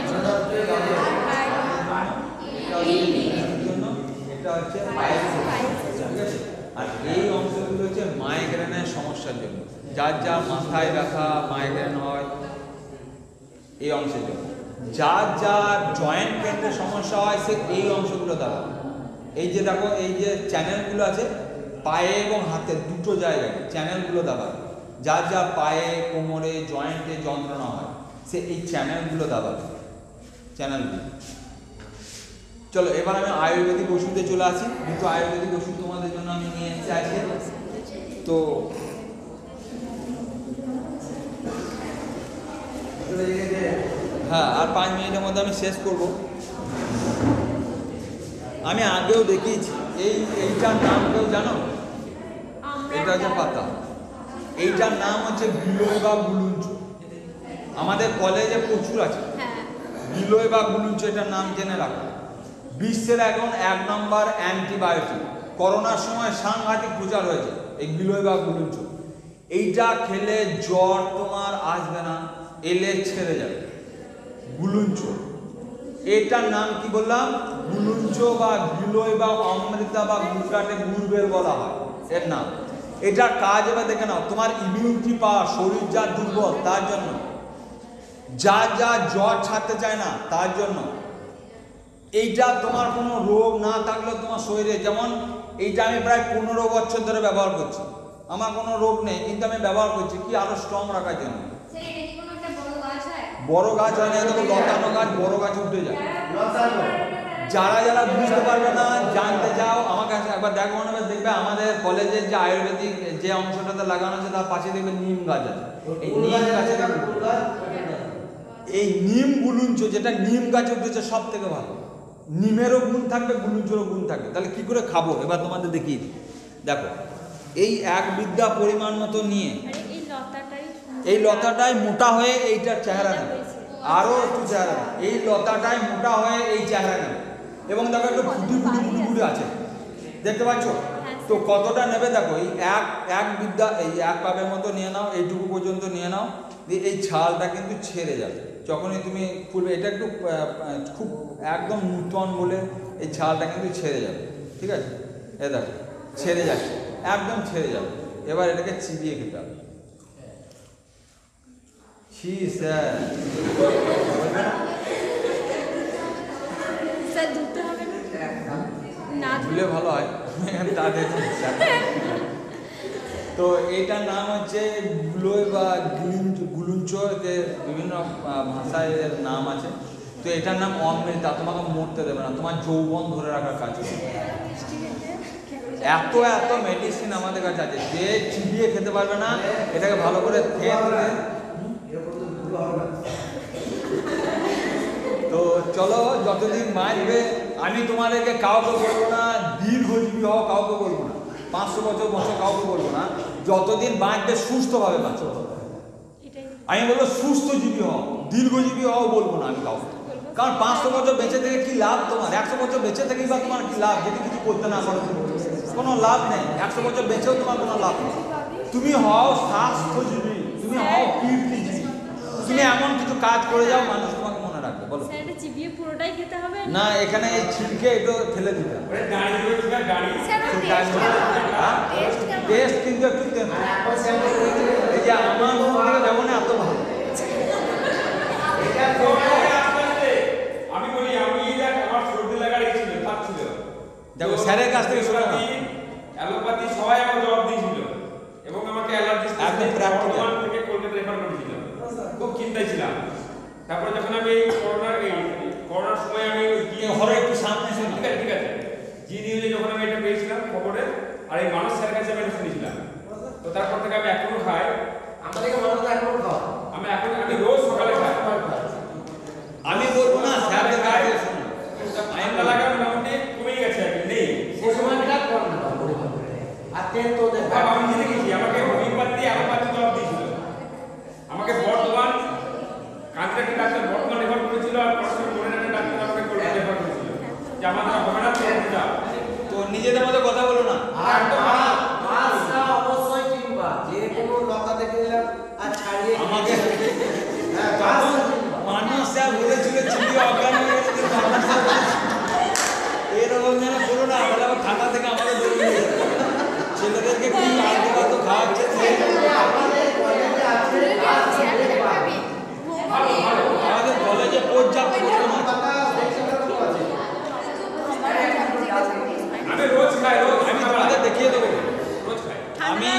জন্য, এটা হচ্ছে পায়ের জন্য, ঠিক আছে? আর এই অংশগুলো হচ্ছে মাইগ্রেনের সমস্যার জন্য, যার যার মাথায় ব্যথা মাইগ্রেন হয় এই অংশের জন্য, যার যার জয়েন্ট পেনের সমস্যা হয় সে এই অংশগুলো দ্বারা। এই যে দেখো, এই যে চ্যানেলগুলো আছে পায়ে এবং হাতে দুটো জায়গায়, চ্যানেলগুলো দ্বারা যার যা পায়ে কোমরে জয়েন্টে যন্ত্রণা হয় সে এই চ্যানেলগুলো দ্বারা, চ্যানেলগুলো। চলো এবার আমি আয়ুর্বেদিক ওষুধে চলে আসি। কিন্তু আয়ুর্বেদিক ওষুধ তোমাদের জন্য আমি নিয়ে এসেছি আজকে। তো হ্যাঁ, আর 5 মিনিটের মধ্যে আমি শেষ করব। আমি আগেও দেখিয়েছি, এইটার নাম কেউ জানো? এটা হচ্ছে পাতা, এইটার নাম হচ্ছে গিলোয় বা গুলুঞ্চ। আমাদের কলেজে প্রচুর আছে গিলোয় বা গুলুঞ্চ, এটার নাম জেনে রাখো। বিশ্বের এখন 1 নম্বর অ্যান্টিবায়োটিক, করোনার সময় সাংঘাতিক প্রচার হয়েছে এই গিলোয় বা গুলুঞ্চ। এইটা খেলে জ্বর তোমার আসবে না, এলে ছেড়ে যাবে। গুলুঞ্চ, এটার নাম কি বললাম? গুলুঞ্চ বা গিলোয় বা অমৃতা বা গুজরাটে গুড়বেল বলা হয় এর নাম। এটার কাজ এবার দেখে নাও। তোমার ইমিউনিটি পাওয়ার, শরীর যা দুর্বল তার জন্য, যা যা জ্বর ছাড়তে চায় না তার জন্য, এইটা তোমার কোনো রোগ না থাকলেও তোমার শরীরে, যেমন এইটা আমি প্রায় 15 বছর ধরে ব্যবহার করছি, আমার কোনো রোগ নেই কিন্তু আমি ব্যবহার করছি কি আরো স্ট্রং রাখার জন্য। বড় গাছ হয় না, দেখো লতানো গাছ, বড় গাছ উঠে যায়। যারা যারা বুঝতে পারবে না, জানতে চাও আমার কাছে একবার দেখো, মনে দেখবে আমাদের কলেজের যে আয়ুর্বেদিক যে অংশটাতে লাগানো আছে তার পাশে দেখবে নিম গাছ আছে। এই নিম গাছে, এই নিম গুলুঞ্চ যেটা নিম গাছে উঠেছে সব থেকে ভালো। নিমেরও গুণ থাকবে, গুলুঞ্চেরও গুণ থাকবে। তাহলে কি করে খাবো এবার তোমাদের দেখিয়ে দিই। দেখো, এই 1 বিঘা পরিমাণ মতো নিয়ে, এই লতাটাই মোটা হয়ে এইটার চেহারা নেবে, আরো একটু চেহারা নেবে। এই লতাটাই মোটা হয়ে এই চেহারা নেবে, এবং দেখো একটু ফুটি ফুটি ফুটি ফুটি আছে, দেখতে পাচ্ছ তো? কতটা নেবে দেখো, এই এক বিঘা, এই 1 কাপের মতো নিয়ে নাও, এইটুকু পর্যন্ত নিয়ে নাও। দিয়ে এই ছালটা কিন্তু ছেড়ে যাবে যখনই তুমি খুলবে। এটা একটু খুব একদম নূতন বলে এই ছালটা কিন্তু ছেড়ে যাবে, ঠিক আছে? এ দেখো ছেড়ে যাচ্ছে, একদম ছেড়ে যাবে। এবার এটাকে চিবিয়ে খেতে হবে। ভুলে ভালো হয় তো এইটার নাম হচ্ছে গুলোয় বা গুলুঞ্চ, বিভিন্ন ভাষায় এর নাম আছে। তো এটার নাম অমৃতা, তোমাকে মরতে দেবে না, তোমার যৌবন ধরে রাখার কাজ করবে। এত এত মেডিসিন আমাদের কাছে আছে, যে চিবিয়ে খেতে পারবে না এটাকে ভালো করে তো চলো, যতদিন বাঁচবে আমি তোমাদেরকে কাউকে বলবো না দীর্ঘজীবী হও কাউকে বলবো না, 500 বছর বছর কাউকে বলবো না, যতদিন বাঁচবে সুস্থভাবে বাঁচো। আমি বলবো সুস্থজীবী হও, দীর্ঘজীবী হও বলবো না আমি কাউকে। কারণ 500 বছর বেঁচে থেকে কি লাভ তোমার? 100 বছর বেঁচে থেকেই বা তোমার কি লাভ যদি কিছু করতে না পারো? কোনো লাভ নেই। 100 বছর বেঁচেও তোমার কোনো লাভ নেই। তুমি হও স্বাস্থ্যজীবী, তুমি হও কীর্তিজীবী, তুমি এমন কিছু কাজ করে যাও মানুষ তোমাকে মনে রাখবে। বলো চিবিয়ে পুরোটাই খেতে হবে না, এখানে এই ছিলকে একটু ফেলে দিতে হবে। টেস্ট কিন্তু একটু এই যে আমার মুখ থেকে যেমন এত ভালো। আমি বলি আমি আমার সর্দি লাগার ছিল থাকছিল, দেখো স্যারের কাছ থেকে শোনা অ্যালোপ্যাথি সবাই আমার জবাব দিয়েছিল এবং আমাকে অ্যালার্জি একদম প্র্যাকটিক্যাল থেকে কলকাতা রেফার করেছিল। খুব চিন্তায় ছিলাম। তারপরে যখন আমি করোনার সময় আমি হরে একটু সামনে শুনি। ঠিক আছে জি নিউজে যখন আমি এটা পেয়েছিলাম খবরে, আর এই মানুষ স্যারের কাছে আমি এটা শুনেছিলাম, তো তারপর থেকে আমি এখনো খাই। আমাদেরকে মানুষ এখনো খাওয়া, আমি রোজ সকালে খাই। আমি বলবো না স্যারদের কাছে আইনটা লাগা মোটামুটি কমে গেছে আর কি, নেই সেই সময়টা কম না আর তেল তো দেখা আমি জেনে গেছি। আমাকে হোমিওপ্যাথি অ্যালোপ্যাথি জবাব দিয়েছিল। আমাকে বর্তমান কান্ট্রাক্টর ডাক্তার বর্তমান রেফার করেছিল, আর পরশুর মনে ডাক্তার আমাকে কলকাতা রেফার করেছিল যে আমাদের হবে না তো নিজেদের মধ্যে কথা বলো না। আর মাছটা অবশ্যই কিনবা, যে কোনো লতা দেখে নিলাম আর ছাড়িয়ে আমাকে হ্যাঁ মানুষ যা বলেছিল চিনি অজ্ঞান হয়ে গেছে, এরকম যেন বলো না, আমাদের আবার খাতা থেকে আমাদের দৌড়িয়ে যাবে। ছেলেদেরকে কি আলতু ফালতু খাওয়াচ্ছে, আমাদের কলেজে পর্যাপ্ত পরিমাণ আছে। আমি রোজ খাই, রোজ আমি তোমাদের দেখিয়ে দেবো। রোজ খাই। আমি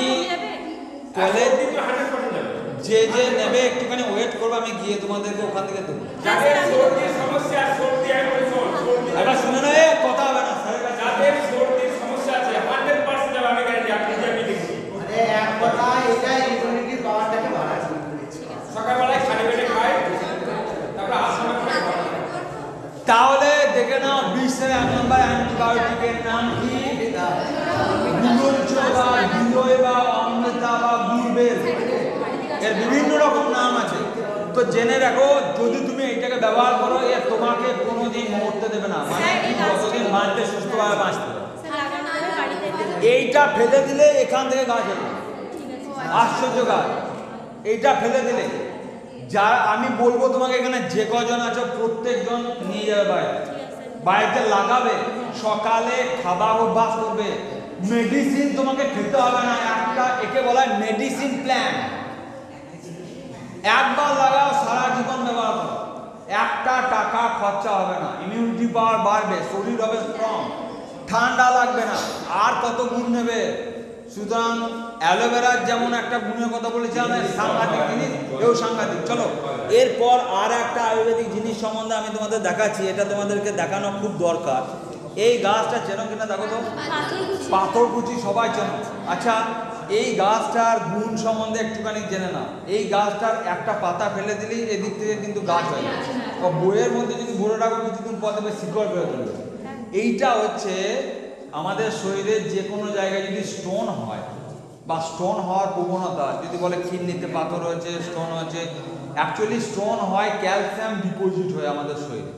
কলেজ কলেজ 100% যাবে। যে নেবে একটুখানি ওয়েট করবো, আমি গিয়ে তোমাদেরকে ওখান থেকে দেবো। যাদের সর্দির সমস্যা, সর্দি আমি বলি সর্দি এবার শুনে না, কথা হবে না স্যারের কাছে। যাদের সর্দির সমস্যা আছে 100% যাবে, আমি গ্যারান্টি। আপনি যে আমি দেখছি মানে এক কথা এটা ইমিউনিটি পাওয়ারটাকে বাড়াচ্ছে। সকালবেলায় খালি পেটে খাই, তারপর আসামে খাই। তাহলে দেখে নাও বিশ্বের 1 নম্বর অ্যান্টিবায়োটিকের নাম কি? গুলঞ্চ বা গিলোয় বা অমৃতা বা গুলবেল। এর বিভিন্ন রকম নাম আছে, তো জেনে রাখো। যদি তুমি এইটাকে ব্যবহার করো, এ তোমাকে কোনোদিন মরতে দেবে না, মানে যতদিন বাঁচতে সুস্থভাবে বাঁচতে হবে। এইটা ফেলে দিলে এখান থেকে গাছ হবে, আশ্চর্য গাছ। এইটা ফেলে দিলে যা আমি বলবো তোমাকে, এখানে যে কজন আছো প্রত্যেকজন নিয়ে যাবে বাইরে, বাড়িতে লাগাবে, সকালে খাবার অভ্যাস করবে। মেডিসিন তোমাকে খেতে হবে না, একটা একে বলা হয় মেডিসিন প্ল্যান। একবার লাগাও, সারা জীবন ব্যবহার করো, একটা টাকা খরচা হবে না, ইমিউনিটি পাওয়ার বাড়বে, শরীর হবে স্ট্রং, ঠান্ডা লাগবে না। আর কত গুণ নেবে। সুতরাং অ্যালোভেরার যেমন একটা গুণের কথা বলেছিলাম, সাংঘাতিক জিনিস, এও সাংঘাতিক। চলো এরপর আর একটা আয়ুর্বেদিক জিনিস সম্বন্ধে আমি তোমাদের দেখাচ্ছি, এটা তোমাদেরকে দেখানো খুব দরকার। এই গাছটা চেনো কিনা দেখো তো, পাথরকুচি সবাই চেনো। আচ্ছা, এই গাছটার গুণ সম্বন্ধে একটুখানি জেনে নাও। এই গাছটার একটা পাতা ফেলে দিলেই এদিক থেকে কিন্তু গাছ হয়ে যায়। বইয়ের মধ্যে যদি ভরে রাখো কিছুদিন পর দেবে শিকড় বেরোতে দেবে। এইটা হচ্ছে আমাদের শরীরের যে কোনো জায়গায় যদি স্টোন হয় বা স্টোন হওয়ার প্রবণতা, যদি বলে কিডনিতে পাথর হয়েছে, স্টোন হয়েছে, অ্যাকচুয়ালি স্টোন হয় ক্যালসিয়াম ডিপোজিট হয়ে আমাদের শরীরে।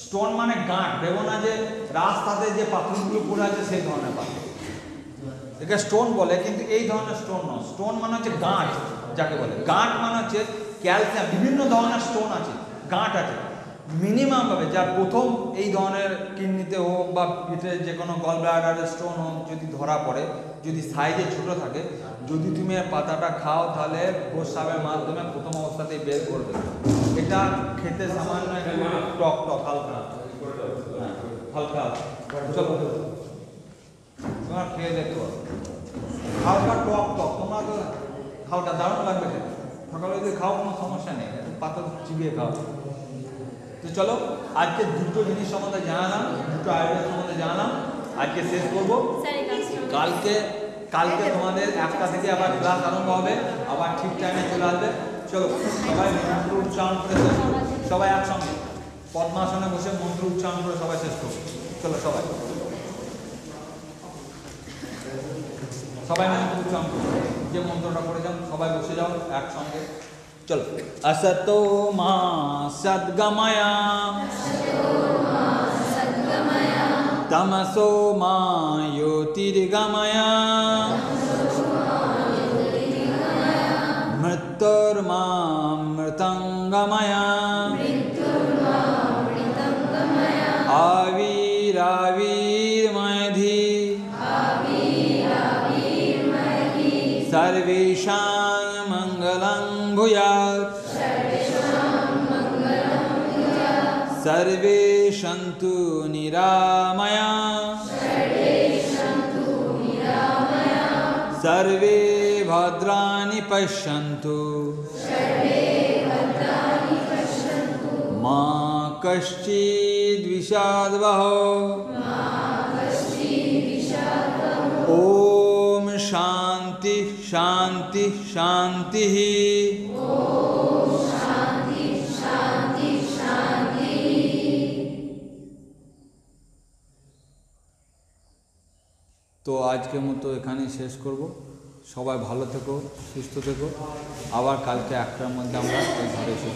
স্টোন মানে গাঁট, ভেবো না যে রাস্তাতে যে পাথরগুলো পড়ে আছে সেই ধরনের পাথর, একে স্টোন বলে, কিন্তু এই ধরনের স্টোন নয়। স্টোন মানে হচ্ছে গাঁট, যাকে বলে গাঁট মানে হচ্ছে ক্যালসিয়াম। বিভিন্ন ধরনের স্টোন আছে, গাঁট আছে মিনিমাম ভাবে। যার প্রথম এই ধরনের কিডনিতে হোক বা পিঠে যে কোনো গল ব্লাডারের স্টোন হোক যদি ধরা পড়ে, যদি সাইজে ছোট থাকে, যদি তুমি পাতাটা খাও তাহলে প্রস্রাবের মাধ্যমে প্রথম অবস্থাতেই বের করবে। এটা খেতে সামান্য টক টক হালকা হালকা, চলো তোমার খেয়ে দেখতে পারো, হালকা টক টক, তোমরা তো হালকা দারুণ লাগবে খেতে। সকালে যদি খাও কোনো সমস্যা নেই, পাতা চিবিয়ে খাও। তো চলো আজকে দুটো জিনিস সম্বন্ধে জানালাম, দুটো আয়ুর্বেদ সম্বন্ধে জানালাম। আজকে শেষ করবো, কালকে তোমাদের 1টা থেকে আবার ক্লাস আরম্ভ হবে, আবার ঠিক টাইমে চলে আসবে। চলো সবাই মন্ত্র উচ্চারণ করে শেষ করবো, সবাই একসঙ্গে পদ্মাসনে বসে মন্ত্র উচ্চারণ করে সবাই শেষ করবো। চলো সবাই। সবাই মন্ত্র উচ্চারণ করো, যে মন্ত্রটা করে যাও সবাই বসে যাও একসঙ্গে। চলো, আসতো মা সদ্গময়া তমসো মা জ্যোতির্গময়া মৃত্যুর্মামৃতঙ্গময়া आविराविर्मयधि सर्वेषां मङ्गलं भूयात् सर्वे सन्तु निरामया सर्वे भद्राणि पश्यन्तु मा कश्चिद् विषाद्वहो ॐ शान्ति शान्ति शान्तिः। তো আজকের মতো এখানেই শেষ করব। সবাই ভালো থেকো, সুস্থ থেকো। আবার কালকে 1টার মধ্যে আমরা এই ঘরে এসে